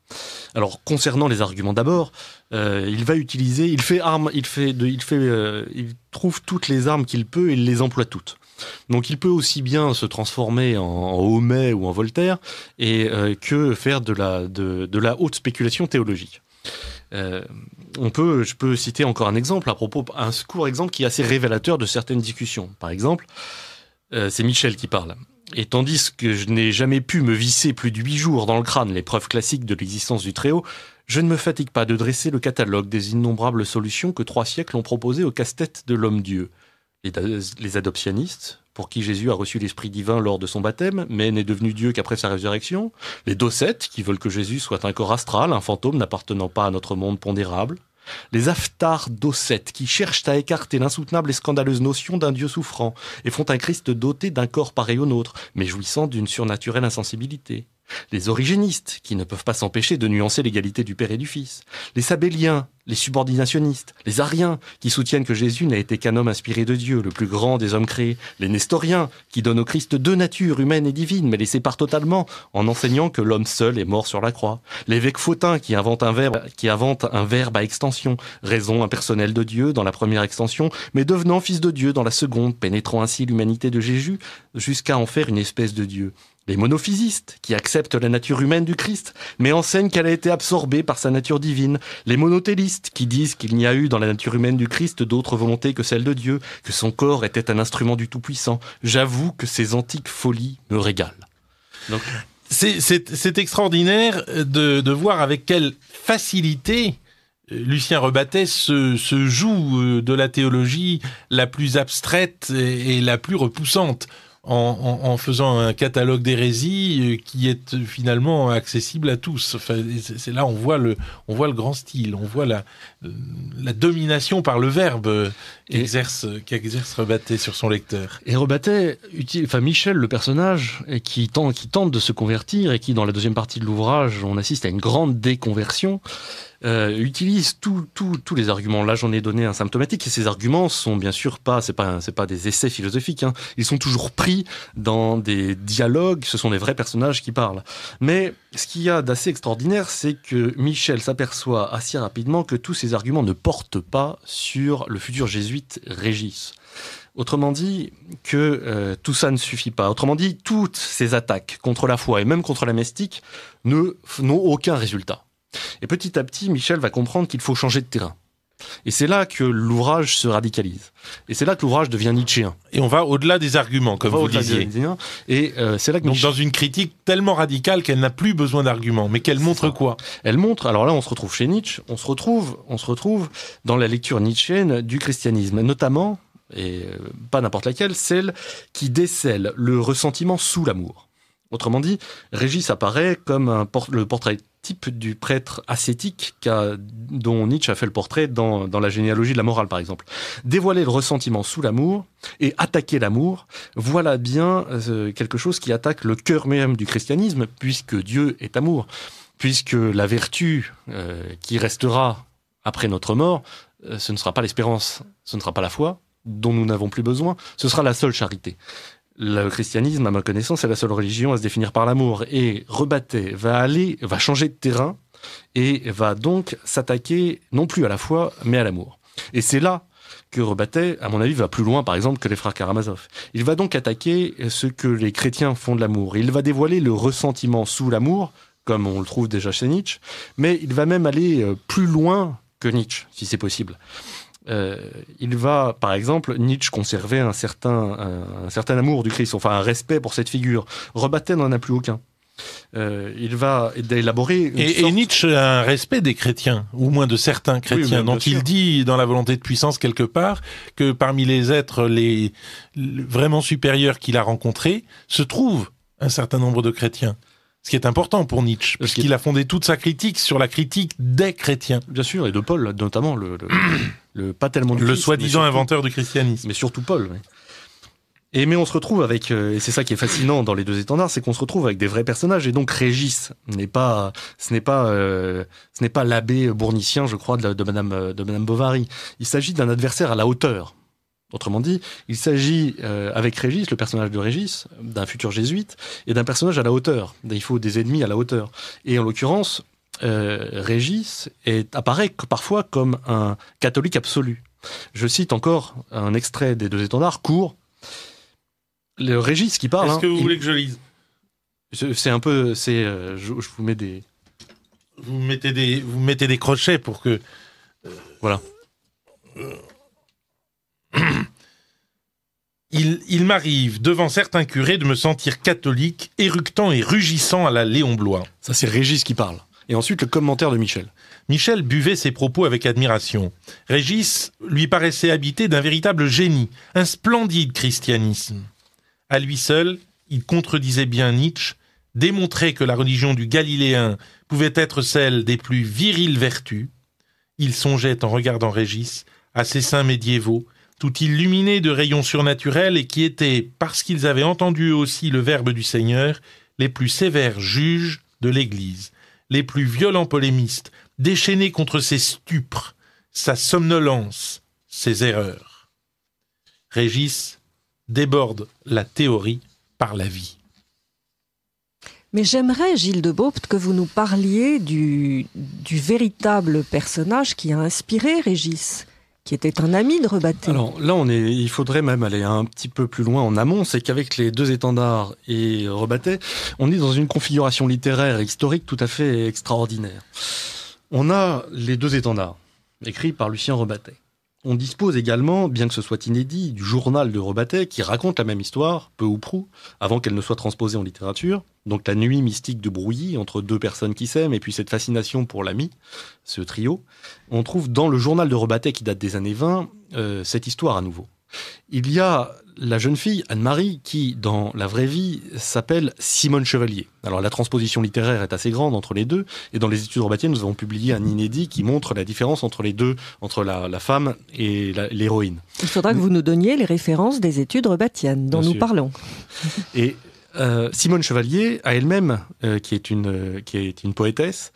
Alors, concernant les arguments d'abord, il va utiliser, il trouve toutes les armes qu'il peut et il les emploie toutes. Donc il peut aussi bien se transformer en Homais ou en Voltaire que faire de la haute spéculation théologique. Je peux citer encore un exemple un court exemple qui est assez révélateur de certaines discussions. Par exemple, c'est Michel qui parle. Et tandis que je n'ai jamais pu me visser plus de 8 jours dans le crâne les preuves classiques de l'existence du Très-Haut, je ne me fatigue pas de dresser le catalogue des innombrables solutions que 3 siècles ont proposées au casse-tête de l'homme-dieu. Les adoptionnistes, pour qui Jésus a reçu l'Esprit divin lors de son baptême, mais n'est devenu Dieu qu'après sa résurrection. Les docettes, qui veulent que Jésus soit un corps astral, un fantôme n'appartenant pas à notre monde pondérable. Les aftars docettes, qui cherchent à écarter l'insoutenable et scandaleuse notion d'un Dieu souffrant, et font un Christ doté d'un corps pareil au nôtre, mais jouissant d'une surnaturelle insensibilité. Les origénistes, qui ne peuvent pas s'empêcher de nuancer l'égalité du Père et du Fils. Les sabelliens, les subordinationnistes, les ariens, qui soutiennent que Jésus n'a été qu'un homme inspiré de Dieu, le plus grand des hommes créés. Les nestoriens, qui donnent au Christ 2 natures, humaine et divine, mais les séparent totalement, en enseignant que l'homme seul est mort sur la croix. L'évêque Fautin, qui invente un verbe à extension, raison impersonnelle de Dieu dans la première extension, mais devenant fils de Dieu dans la seconde, pénétrant ainsi l'humanité de Jésus jusqu'à en faire une espèce de Dieu. Les monophysistes, qui acceptent la nature humaine du Christ, mais enseignent qu'elle a été absorbée par sa nature divine. Les monothélistes, qui disent qu'il n'y a eu dans la nature humaine du Christ d'autre volonté que celle de Dieu, que son corps était un instrument du Tout-Puissant. J'avoue que ces antiques folies me régalent. Donc... C'est extraordinaire de voir avec quelle facilité Lucien Rebattet se joue de la théologie la plus abstraite et la plus repoussante. En faisant un catalogue d'hérésies qui est finalement accessible à tous. Enfin, c'est là on voit le grand style, on voit la domination par le verbe qu'exerce Rebattet sur son lecteur. Et Rebattet, Michel, le personnage, qui tente de se convertir et qui, dans la deuxième partie de l'ouvrage, on assiste à une grande déconversion, utilise tous les arguments. Là, j'en ai donné un symptomatique, et ces arguments sont bien sûr c'est pas des essais philosophiques, hein. Ils sont toujours pris dans des dialogues, ce sont des vrais personnages qui parlent. Mais ce qu'il y a d'assez extraordinaire, c'est que Michel s'aperçoit assez rapidement que tous ces arguments ne portent pas sur le futur jésuite Régis. Autrement dit, que tout ça ne suffit pas. Autrement dit, toutes ces attaques contre la foi et même contre la mystique n'ont aucun résultat. Et petit à petit, Michel va comprendre qu'il faut changer de terrain. Et c'est là que l'ouvrage se radicalise. Et c'est là que l'ouvrage devient nietzschéen. Et on va au-delà des arguments, comme vous disiez. Et c'est là que donc dans une critique tellement radicale qu'elle n'a plus besoin d'arguments. Mais qu'elle montre quoi ? Elle montre, alors là on se retrouve chez Nietzsche, on se retrouve dans la lecture nietzschéenne du christianisme, notamment, et pas n'importe laquelle, celle qui décèle le ressentiment sous l'amour. Autrement dit, Régis apparaît comme le portrait type du prêtre ascétique dont Nietzsche a fait le portrait dans la généalogie de la morale, par exemple. Dévoiler le ressentiment sous l'amour et attaquer l'amour, voilà bien quelque chose qui attaque le cœur même du christianisme, puisque Dieu est amour, puisque la vertu qui restera après notre mort, ce ne sera pas l'espérance, ce ne sera pas la foi, dont nous n'avons plus besoin, ce sera la seule charité. Le christianisme, à ma connaissance, est la seule religion à se définir par l'amour. Et Rebattet va changer de terrain et va donc s'attaquer non plus à la foi, mais à l'amour. Et c'est là que Rebattet, à mon avis, va plus loin, par exemple, que les frères Karamazov. Il va donc attaquer ce que les chrétiens font de l'amour. Il va dévoiler le ressentiment sous l'amour, comme on le trouve déjà chez Nietzsche, mais il va même aller plus loin que Nietzsche, si c'est possible. Il va, par exemple, Nietzsche conserver un certain amour du Christ, enfin un respect pour cette figure. Rebattet n'en a plus aucun. Il va élaborer... Et Nietzsche a un respect des chrétiens, ou moins de certains chrétiens, dont il dit dans La volonté de puissance quelque part que parmi les êtres vraiment supérieurs qu'il a rencontrés se trouve un certain nombre de chrétiens. Ce qui est important pour Nietzsche, puisqu'il a fondé toute sa critique sur la critique des chrétiens. Bien sûr, et de Paul, notamment, pas tellement du le Christ, soi-disant inventeur du christianisme. Mais surtout Paul, oui. Mais on se retrouve avec, et c'est ça qui est fascinant dans les deux étendards, c'est qu'on se retrouve avec des vrais personnages, et donc Régis ce n'est pas l'abbé bournicien, je crois, de Madame Bovary. Il s'agit d'un adversaire à la hauteur. Autrement dit, il s'agit, avec Régis, le personnage de Régis, d'un futur jésuite, et d'un personnage à la hauteur. Il faut des ennemis à la hauteur. Et en l'occurrence, Régis apparaît parfois comme un catholique absolu. Je cite encore un extrait des deux étendards, court. Le Régis qui parle... Est-ce que vous voulez que je lise ? C'est un peu... je vous mets des... Vous mettez des crochets pour que... Voilà. Il m'arrive, devant certains curés, de me sentir catholique, éructant et rugissant à la Léon Bloy. Ça, c'est Régis qui parle. Et ensuite, le commentaire de Michel. Michel buvait ses propos avec admiration. Régis lui paraissait habité d'un véritable génie, un splendide christianisme. À lui seul, il contredisait bien Nietzsche, démontrait que la religion du Galiléen pouvait être celle des plus viriles vertus. Il songeait, en regardant Régis, à ces saints médiévaux, tout illuminés de rayons surnaturels et qui étaient, parce qu'ils avaient entendu aussi le verbe du Seigneur, les plus sévères juges de l'Église, les plus violents polémistes, déchaînés contre ses stupres, sa somnolence, ses erreurs. Régis déborde la théorie par la vie. Mais j'aimerais, Gilles de Beaupt, que vous nous parliez du véritable personnage qui a inspiré Régis, qui était un ami de Rebattet. Alors là, il faudrait même aller un petit peu plus loin en amont, c'est qu'avec les deux étendards et Rebattet, on est dans une configuration littéraire et historique tout à fait extraordinaire. On a les deux étendards, écrits par Lucien Rebattet. On dispose également, bien que ce soit inédit, du journal de Rebattet qui raconte la même histoire, peu ou prou, avant qu'elle ne soit transposée en littérature. Donc la nuit mystique de Brouilly, entre deux personnes qui s'aiment, et puis cette fascination pour l'ami, ce trio. On trouve dans le journal de Rebattet, qui date des années 20, cette histoire à nouveau. Il y a la jeune fille, Anne-Marie, qui, dans la vraie vie, s'appelle Simone Chevalier. Alors la transposition littéraire est assez grande entre les deux, et dans les études Rebattiennes, nous avons publié un inédit qui montre la différence entre les deux, entre la femme et l'héroïne. Il faudra que vous nous donniez les références des études Rebattiennes dont nous parlons. Et Simone Chevalier a elle-même, qui est une poétesse,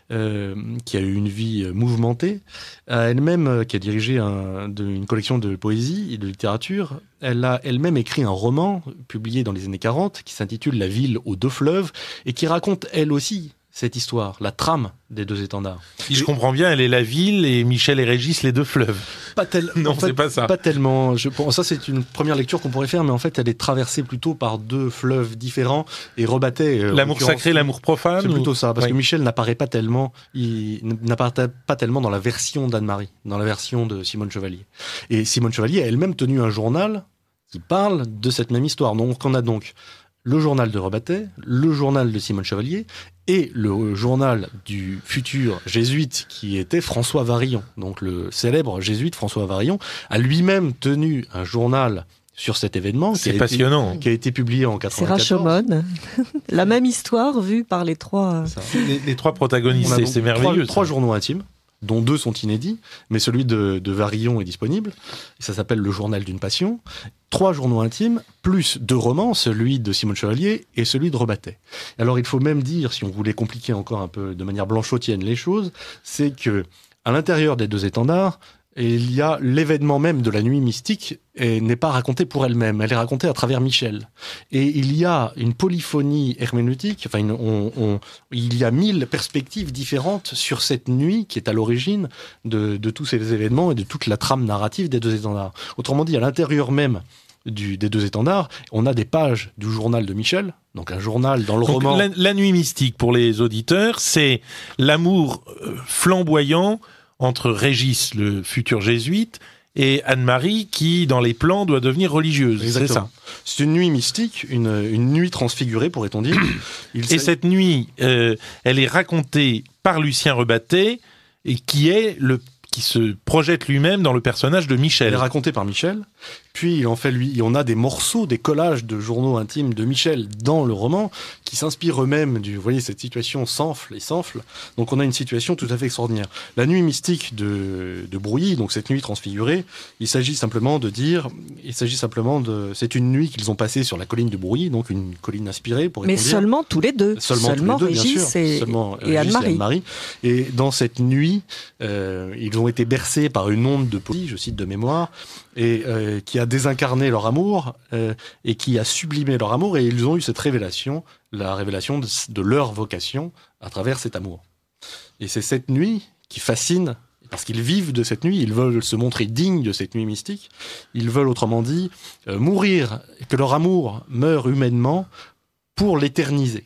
qui a eu une vie mouvementée, a elle-même, qui a dirigé une collection de poésie et de littérature, elle a elle-même écrit un roman publié dans les années 40 qui s'intitule La ville aux deux fleuves et qui raconte elle aussi cette histoire, la trame des deux étendards. Si je comprends bien, elle est la ville et Michel et Régis les deux fleuves. Non, c'est pas ça. Pas tellement. Ça, c'est une première lecture qu'on pourrait faire, mais en fait, elle est traversée plutôt par deux fleuves différents et Rebattet. L'amour sacré, l'amour profane. C'est plutôt ça, parce que Michel n'apparaît pas tellement. Il n'apparaît pas tellement dans la version d'Anne-Marie, dans la version de Simone Chevalier. Et Simone Chevalier a elle-même tenu un journal qui parle de cette même histoire. Donc, on a donc le journal de Rebattet, le journal de Simone Chevalier et le journal du futur jésuite qui était François Varillon. Donc le célèbre jésuite François Varillon a lui-même tenu un journal sur cet événement. C'est passionnant. Qui a été publié en 1994. C'est Rashomon. La même histoire vue par les trois. Les trois protagonistes, c'est merveilleux. Trois journaux intimes, dont 2 sont inédits, mais celui de Varillon est disponible. Ça s'appelle Le Journal d'une Passion. 3 journaux intimes, plus 2 romans, celui de Simone Chevalier et celui de Rebattet. Alors il faut même dire, si on voulait compliquer encore un peu de manière blanchotienne les choses, c'est que à l'intérieur des 2 étendards, il y a l'événement même de la nuit mystique et n'est pas raconté pour elle-même, elle est racontée à travers Michel. Et il y a une polyphonie herméneutique, enfin il y a 1000 perspectives différentes sur cette nuit qui est à l'origine de tous ces événements et de toute la trame narrative des 2 étendards. Autrement dit, à l'intérieur même des 2 étendards, on a des pages du journal de Michel, donc un journal dans le roman. La nuit mystique, pour les auditeurs, c'est l'amour flamboyant entre Régis, le futur jésuite, et Anne-Marie, qui, dans les plans, doit devenir religieuse. Exactement. C'est ça. C'est une nuit mystique, une nuit transfigurée, pourrait-on dire. Et cette nuit, elle est racontée par Lucien Rebattet, et qui se projette lui-même dans le personnage de Michel. Elle est racontée par Michel, puis on a des morceaux, des collages de journaux intimes de Michel dans le roman, qui s'inspirent eux-mêmes vous voyez, cette situation s'enfle et s'enfle. Donc on a une situation tout à fait extraordinaire. La nuit mystique de Brouilly, donc cette nuit transfigurée, c'est une nuit qu'ils ont passée sur la colline de Brouilly, donc une colline inspirée, pourrait-on dire. Mais seulement tous les deux. Seulement Régis et Anne-Marie. Et dans cette nuit, ils ont été bercés par une onde de poésie, je cite de mémoire, et qui a désincarné leur amour et qui a sublimé leur amour, et ils ont eu cette révélation, la révélation de leur vocation à travers cet amour. Et c'est cette nuit qui fascine, parce qu'ils vivent de cette nuit, ils veulent se montrer dignes de cette nuit mystique, ils veulent autrement dit mourir, que leur amour meure humainement pour l'éterniser.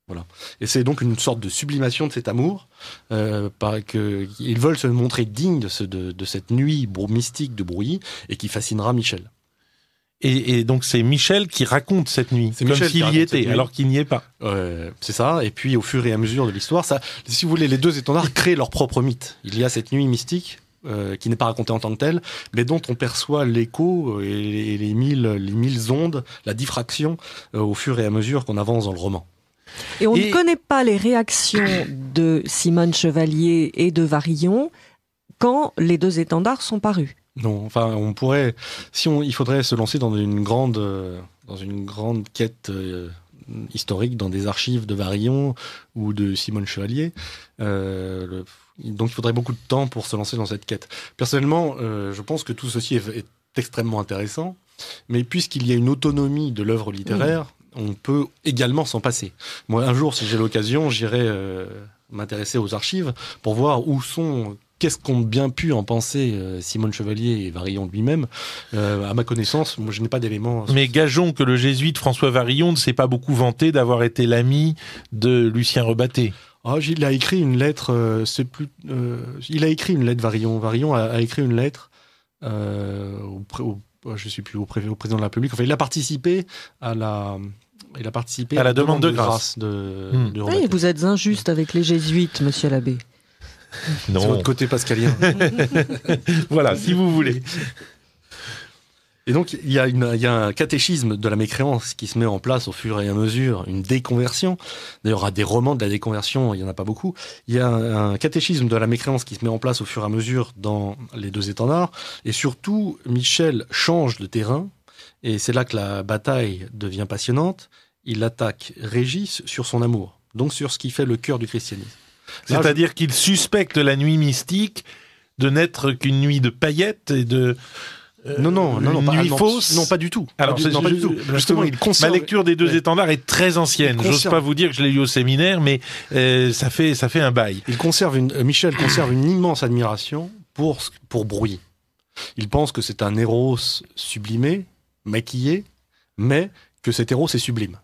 Voilà. Et c'est donc une sorte de sublimation de cet amour, ils veulent se montrer dignes de cette nuit mystique de Brouilly et qui fascinera Michel. Et donc c'est Michel qui raconte cette nuit, comme s'il y était, alors qu'il n'y est pas. C'est ça, et puis au fur et à mesure de l'histoire, si vous voulez, les 2 étendards créent leur propre mythe. Il y a cette nuit mystique, qui n'est pas racontée en tant que telle, mais dont on perçoit l'écho et les mille ondes, la diffraction, au fur et à mesure qu'on avance dans le roman. Et on ne connaît pas les réactions de Simone Chevalier et de Varillon quand les 2 étendards sont parus. Non, enfin, on pourrait, il faudrait se lancer dans une grande quête historique, dans des archives de Varillon ou de Simone Chevalier. Donc, il faudrait beaucoup de temps pour se lancer dans cette quête. Personnellement, je pense que tout ceci est extrêmement intéressant, mais puisqu'il y a une autonomie de l'œuvre littéraire, on peut également s'en passer. Moi, un jour, si j'ai l'occasion, j'irai m'intéresser aux archives pour voir qu'est-ce qu'ont bien pu en penser Simone Chevalier et Varillon lui-même. À ma connaissance, moi, je n'ai pas d'éléments. Mais gageons que le jésuite François Varillon ne s'est pas beaucoup vanté d'avoir été l'ami de Lucien Rebattet. Il a écrit une lettre. Il a écrit une lettre, Varillon. Varillon a écrit une lettre je sais plus, au président de la République. Enfin, il a participé à la demande de grâce de Rebattet. Vous êtes injuste avec les jésuites, monsieur l'abbé. Non. C'est votre côté pascalien. Voilà, si vous voulez. Et donc, il y a un catéchisme de la mécréance qui se met en place au fur et à mesure, une déconversion. D'ailleurs, à des romans de la déconversion, il n'y en a pas beaucoup. Il y a un catéchisme de la mécréance qui se met en place au fur et à mesure dans les 2 étendards. Et surtout, Michel change de terrain. Et c'est là que la bataille devient passionnante. Il attaque Régis sur son amour. Donc, sur ce qui fait le cœur du christianisme. C'est-à-dire qu'il suspecte la nuit mystique de n'être qu'une nuit de paillettes et de nuit fausse. Non, pas du tout. Alors, pas du tout. Justement, il conserve... Ma lecture des deux étendards est très ancienne. J'ose pas vous dire que je l'ai lu au séminaire, mais ça fait un bail. Michel conserve une immense admiration pour Brouilly. Il pense que c'est un Eros sublimé, maquillé, mais que cet Eros est sublime.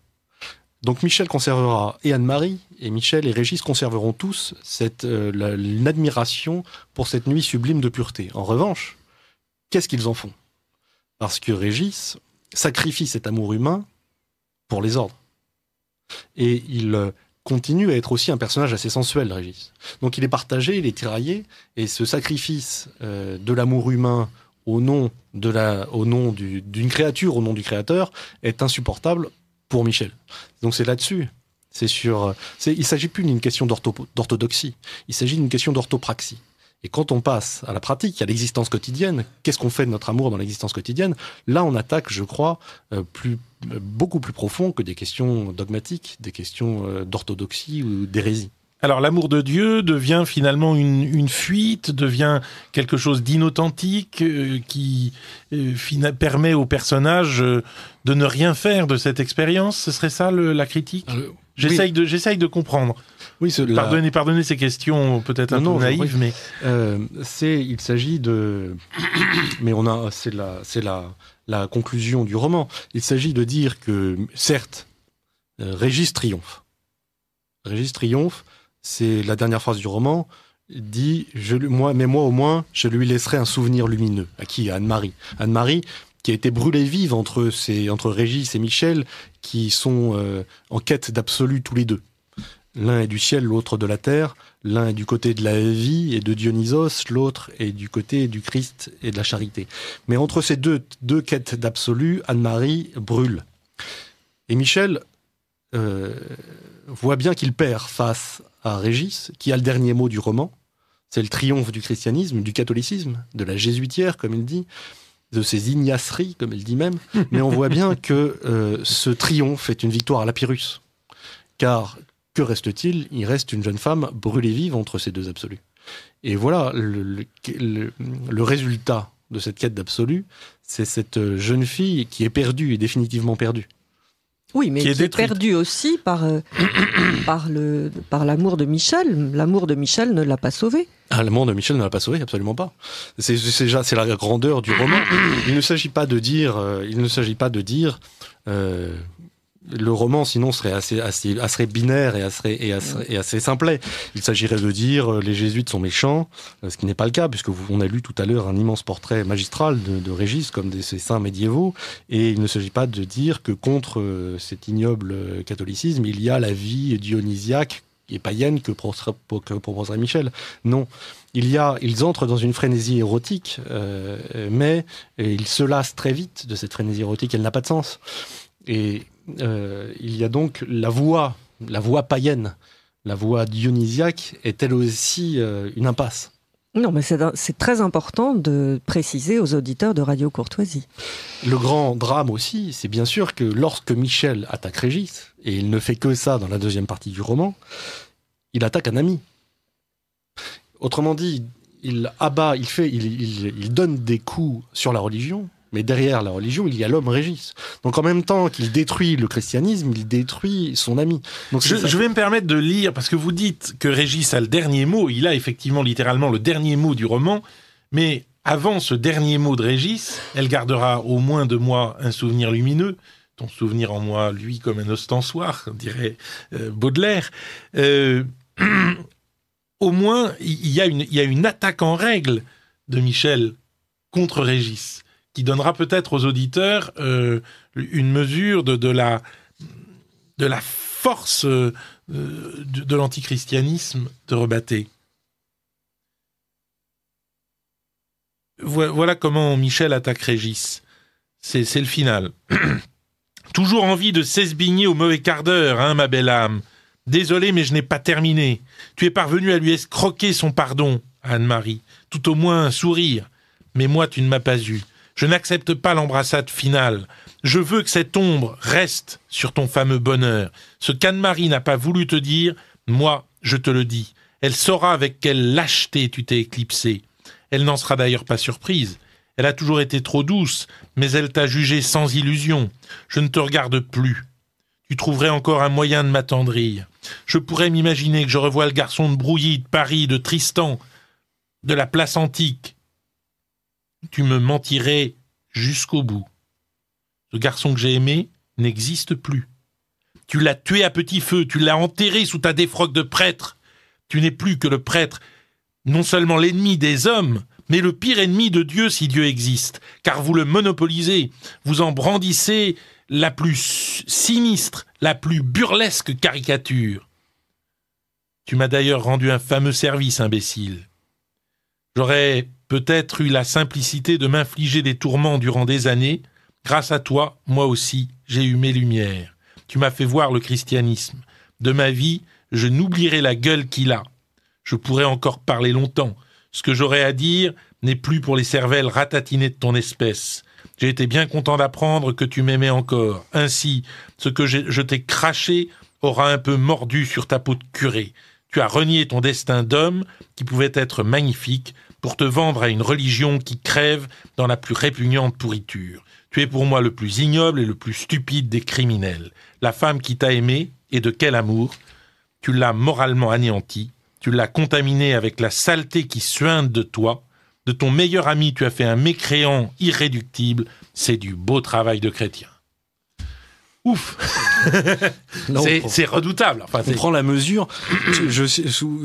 Donc Michel conservera, et Anne-Marie, et Michel et Régis conserveront tous une admiration pour cette nuit sublime de pureté. En revanche, qu'est-ce qu'ils en font ? Parce que Régis sacrifie cet amour humain pour les ordres. Et il continue à être aussi un personnage assez sensuel, Régis. Donc il est partagé, il est tiraillé, et ce sacrifice de l'amour humain au nom d'une créature, au nom du créateur, est insupportable pour Michel. Donc c'est là-dessus. Il ne s'agit plus d'une question d'orthodoxie, il s'agit d'une question d'orthopraxie. Et quand on passe à la pratique, à l'existence quotidienne, qu'est-ce qu'on fait de notre amour dans l'existence quotidienne ? Là, on attaque, je crois, beaucoup plus profond que des questions dogmatiques, des questions d'orthodoxie ou d'hérésie. Alors l'amour de Dieu devient finalement une fuite, devient quelque chose d'inauthentique qui permet au personnage de ne rien faire de cette expérience. Ce serait ça la critique ? J'essaye de comprendre. Oui, pardonnez ces questions peut-être un peu naïves, mais il s'agit de, mais c'est la conclusion du roman. Il s'agit de dire que certes, Régis triomphe. C'est la dernière phrase du roman. Dit moi au moins, je lui laisserai un souvenir lumineux. À qui ? À Anne-Marie. Anne-Marie, qui a été brûlée vive entre Régis et Michel, qui sont en quête d'absolu tous les deux. L'un est du ciel, l'autre de la terre. L'un est du côté de la vie et de Dionysos, l'autre est du côté du Christ et de la charité. Mais entre ces deux quêtes d'absolu, Anne-Marie brûle. Et Michel voit bien qu'il perd face à Régis, qui a le dernier mot du roman. C'est le triomphe du christianisme, du catholicisme, de la jésuitière, comme il dit, de ses ignasseries, comme il dit même. Mais on voit bien que ce triomphe est une victoire à la Pyrrhus. Car que reste-t-il ? Il reste une jeune femme brûlée vive entre ces deux absolus. Et voilà, le résultat de cette quête d'absolu, c'est cette jeune fille qui est perdue, et définitivement perdue. Oui, mais qui est perdue aussi par l'amour de Michel. L'amour de Michel ne l'a pas sauvée. Ah, l'amour de Michel ne l'a pas sauvée, absolument pas. C'est la grandeur du roman. Il ne s'agit pas de dire le roman, sinon, serait assez binaire et assez simplet. Il s'agirait de dire les jésuites sont méchants, ce qui n'est pas le cas, puisque on a lu tout à l'heure un immense portrait magistral de Régis, comme ces saints médiévaux, et il ne s'agit pas de dire que contre cet ignoble catholicisme, il y a la vie dionysiaque et païenne que proposerait Michel. Non. Ils entrent dans une frénésie érotique, mais ils se lassent très vite de cette frénésie érotique, elle n'a pas de sens. Et il y a donc la voie païenne, la voie dionysiaque est elle aussi une impasse. Non, mais c'est très important de préciser aux auditeurs de Radio Courtoisie. Le grand drame aussi, c'est bien sûr que lorsque Michel attaque Régis, et il ne fait que ça dans la deuxième partie du roman, il attaque un ami. Autrement dit, il donne des coups sur la religion, mais derrière la religion, il y a l'homme Régis. Donc en même temps qu'il détruit le christianisme, il détruit son ami. Donc, je vais me permettre de lire, parce que vous dites que Régis a le dernier mot, il a effectivement littéralement le dernier mot du roman, mais avant ce dernier mot de Régis, elle gardera au moins de moi un souvenir lumineux, ton souvenir en moi, lui, comme un ostensoir, dirait Baudelaire. Au moins, il y a une attaque en règle de Michel contre Régis, qui donnera peut-être aux auditeurs une mesure de la force de l'antichristianisme de Rebatté. Voilà comment Michel attaque Régis. C'est le final. Toujours envie de s'esbigner au mauvais quart d'heure, hein, ma belle âme. Désolé, mais je n'ai pas terminé. Tu es parvenu à lui escroquer son pardon, Anne-Marie. Tout au moins un sourire. Mais moi, tu ne m'as pas eu. Je n'accepte pas l'embrassade finale. Je veux que cette ombre reste sur ton fameux bonheur. Ce qu'Anne-Marie n'a pas voulu te dire, moi, je te le dis. Elle saura avec quelle lâcheté tu t'es éclipsé. Elle n'en sera d'ailleurs pas surprise. Elle a toujours été trop douce, mais elle t'a jugé sans illusion. Je ne te regarde plus. Tu trouverais encore un moyen de m'attendrir. Je pourrais m'imaginer que je revois le garçon de Brouilly, de Paris, de Tristan, de la place antique. Tu me mentirais jusqu'au bout. Ce garçon que j'ai aimé n'existe plus. Tu l'as tué à petit feu, tu l'as enterré sous ta défroque de prêtre. Tu n'es plus que le prêtre, non seulement l'ennemi des hommes, mais le pire ennemi de Dieu si Dieu existe, car vous le monopolisez, vous en brandissez la plus sinistre, la plus burlesque caricature. Tu m'as d'ailleurs rendu un fameux service, imbécile. J'aurais peut-être eu la simplicité de m'infliger des tourments durant des années. Grâce à toi, moi aussi, j'ai eu mes lumières. Tu m'as fait voir le christianisme. De ma vie, je n'oublierai la gueule qu'il a. Je pourrais encore parler longtemps. Ce que j'aurais à dire n'est plus pour les cervelles ratatinées de ton espèce. J'ai été bien content d'apprendre que tu m'aimais encore. Ainsi, ce que je t'ai craché aura un peu mordu sur ta peau de curé. Tu as renié ton destin d'homme, qui pouvait être magnifique, pour te vendre à une religion qui crève dans la plus répugnante pourriture. Tu es pour moi le plus ignoble et le plus stupide des criminels. La femme qui t'a aimé, et de quel amour, tu l'as moralement anéantie, tu l'as contaminée avec la saleté qui suinte de toi. De ton meilleur ami, tu as fait un mécréant irréductible. C'est du beau travail de chrétien. Ouf. C'est redoutable. Enfin, on prend la mesure.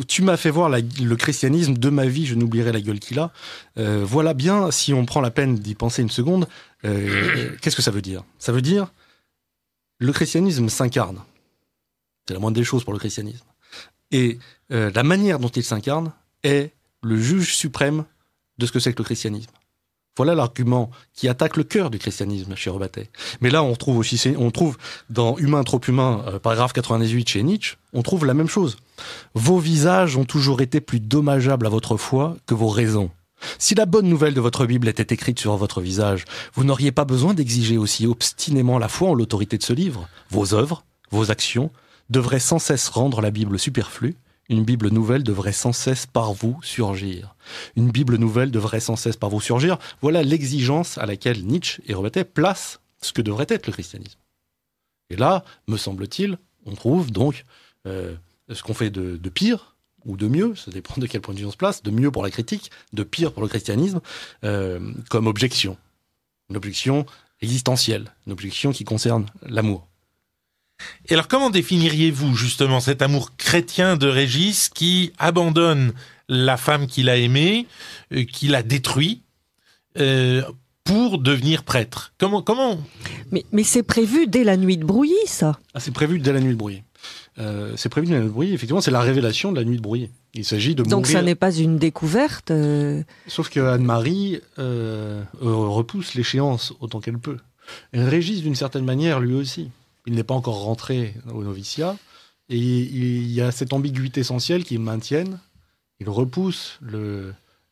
Tu m'as fait voir le christianisme de ma vie, je n'oublierai la gueule qu'il a. Voilà bien, si on prend la peine d'y penser une seconde, qu'est-ce que ça veut dire ? Ça veut dire, le christianisme s'incarne. C'est la moindre des choses pour le christianisme. Et la manière dont il s'incarne est le juge suprême de ce que c'est que le christianisme. Voilà l'argument qui attaque le cœur du christianisme chez Rebattet. Mais là, on trouve dans Humain trop humain, paragraphe 98 chez Nietzsche, on trouve la même chose. Vos visages ont toujours été plus dommageables à votre foi que vos raisons. Si la bonne nouvelle de votre Bible était écrite sur votre visage, vous n'auriez pas besoin d'exiger aussi obstinément la foi en l'autorité de ce livre. Vos œuvres, vos actions, devraient sans cesse rendre la Bible superflue. Une Bible nouvelle devrait sans cesse par vous surgir. Une Bible nouvelle devrait sans cesse par vous surgir. Voilà l'exigence à laquelle Nietzsche et Rebattet placent ce que devrait être le christianisme. Et là, me semble-t-il, on trouve donc ce qu'on fait de pire ou de mieux, ça dépend de quel point de vue on se place, de mieux pour la critique, de pire pour le christianisme, comme objection. Une objection existentielle, une objection qui concerne l'amour. Et alors, comment définiriez-vous justement cet amour chrétien de Régis qui abandonne la femme qu'il a aimée, qui l'a détruit, pour devenir prêtre ? Comment Mais c'est prévu dès la nuit de Brouilly, ça. Ah, c'est prévu dès la nuit de Brouilly. Effectivement, c'est la révélation de la nuit de Brouilly. Il s'agit de mourir. Donc ça n'est pas une découverte. Sauf que Anne-Marie repousse l'échéance autant qu'elle peut. Et Régis, d'une certaine manière, lui aussi. Il n'est pas encore rentré au noviciat, et il y a cette ambiguïté essentielle qu'ils maintiennent. Ils repoussent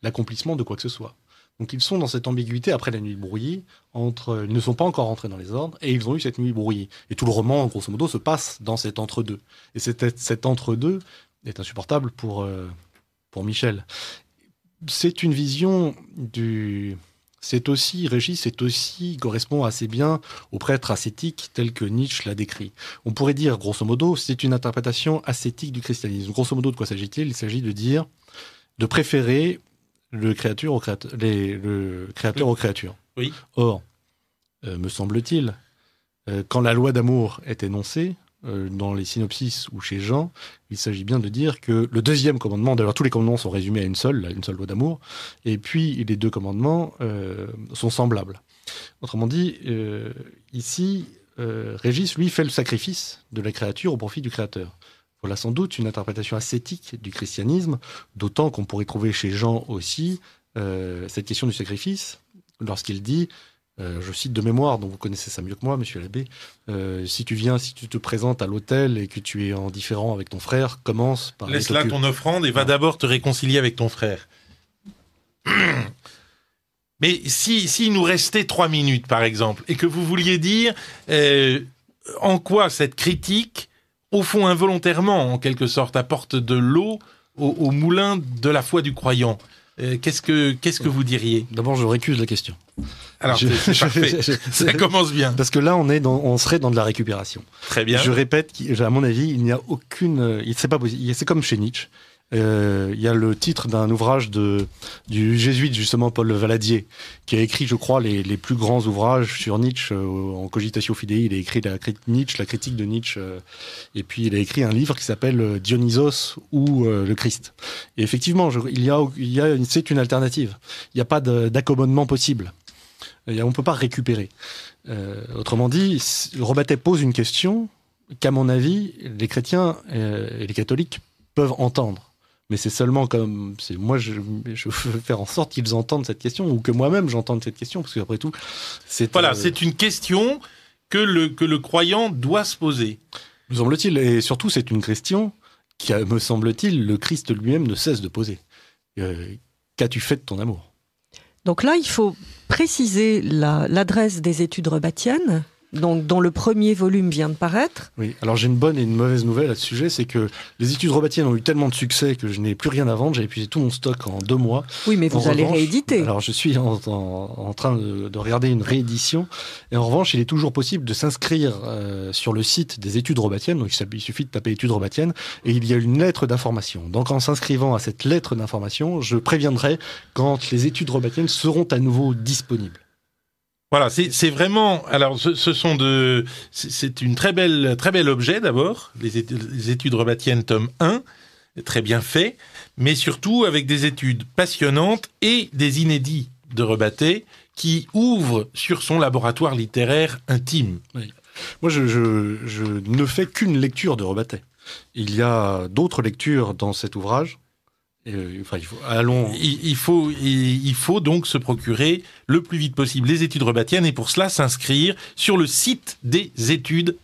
l'accomplissement de quoi que ce soit. Donc ils sont dans cette ambiguïté après la nuit de Brouilly, ils ne sont pas encore rentrés dans les ordres, et ils ont eu cette nuit de Brouilly. Et tout le roman, grosso modo, se passe dans cet entre-deux. Et cet entre-deux est insupportable pour Michel. C'est une vision Régis correspond assez bien au prêtre ascétique tel que Nietzsche l'a décrit. On pourrait dire, grosso modo, c'est une interprétation ascétique du christianisme. Grosso modo, de quoi s'agit-il ? Il s'agit de préférer le créateur aux créatures. Oui. Or, me semble-t-il, quand la loi d'amour est énoncée, dans les synopsis ou chez Jean, il s'agit bien de dire que le deuxième commandement, d'ailleurs tous les commandements sont résumés à une seule loi d'amour, et puis les deux commandements sont semblables. Autrement dit, ici, Régis, lui, fait le sacrifice de la créature au profit du créateur. Voilà sans doute une interprétation ascétique du christianisme, d'autant qu'on pourrait trouver chez Jean aussi cette question du sacrifice, lorsqu'il dit, je cite de mémoire, donc vous connaissez ça mieux que moi, monsieur l'abbé, si tu te présentes à l'autel et que tu es en différend avec ton frère, commence par... Laisse là ton offrande et va d'abord te réconcilier avec ton frère. Mais si nous restait 3 minutes, par exemple, et que vous vouliez dire en quoi cette critique, au fond involontairement, en quelque sorte, apporte de l'eau au moulin de la foi du croyant, qu'est-ce que vous diriez? D'abord, je récuse la question. Alors, c'est parfait. Ça commence bien. Parce que là, on serait dans de la récupération. Très bien. Je répète, à mon avis, il n'y a aucune... C'est pas possible. C'est comme chez Nietzsche. Il y a le titre d'un ouvrage du jésuite, justement, Paul Valadier, qui a écrit, je crois, les plus grands ouvrages sur Nietzsche. En Cogitatio Fidei, il a écrit la critique de Nietzsche. Et puis, il a écrit un livre qui s'appelle Dionysos ou le Christ. Et effectivement, c'est une alternative. Il n'y a pas d'accommodement possible. On ne peut pas récupérer. Autrement dit, Rebattet pose une question qu'à mon avis, les chrétiens et les catholiques peuvent entendre. Mais c'est seulement moi, je veux faire en sorte qu'ils entendent cette question, ou que moi-même j'entende cette question, parce qu'après tout, c'est une question que le croyant doit se poser. Me semble-t-il, et surtout c'est une question qui, me semble-t-il, le Christ lui-même ne cesse de poser. Qu'as-tu fait de ton amour? Donc là, il faut préciser l'adresse des études rebattiennes, donc, dont le premier volume vient de paraître. Oui, alors j'ai une bonne et une mauvaise nouvelle à ce sujet, c'est que les études rebattiennes ont eu tellement de succès que je n'ai plus rien à vendre, j'ai épuisé tout mon stock en 2 mois. Oui, mais vous allez rééditer. Alors je suis en train de regarder une réédition, et en revanche, il est toujours possible de s'inscrire sur le site des études rebattiennes, donc il suffit de taper études rebattiennes, et il y a une lettre d'information. Donc en s'inscrivant à cette lettre d'information, je préviendrai quand les études rebattiennes seront à nouveau disponibles. Voilà, c'est vraiment. Alors, c'est une très bel objet d'abord, les études rebattiennes tome 1, très bien fait, mais surtout avec des études passionnantes et des inédits de Rebattet qui ouvrent sur son laboratoire littéraire intime. Oui. Moi, je ne fais qu'une lecture de Rebattet. Il y a d'autres lectures dans cet ouvrage. Il faut donc se procurer le plus vite possible les études rebattiennes et pour cela s'inscrire sur le site des études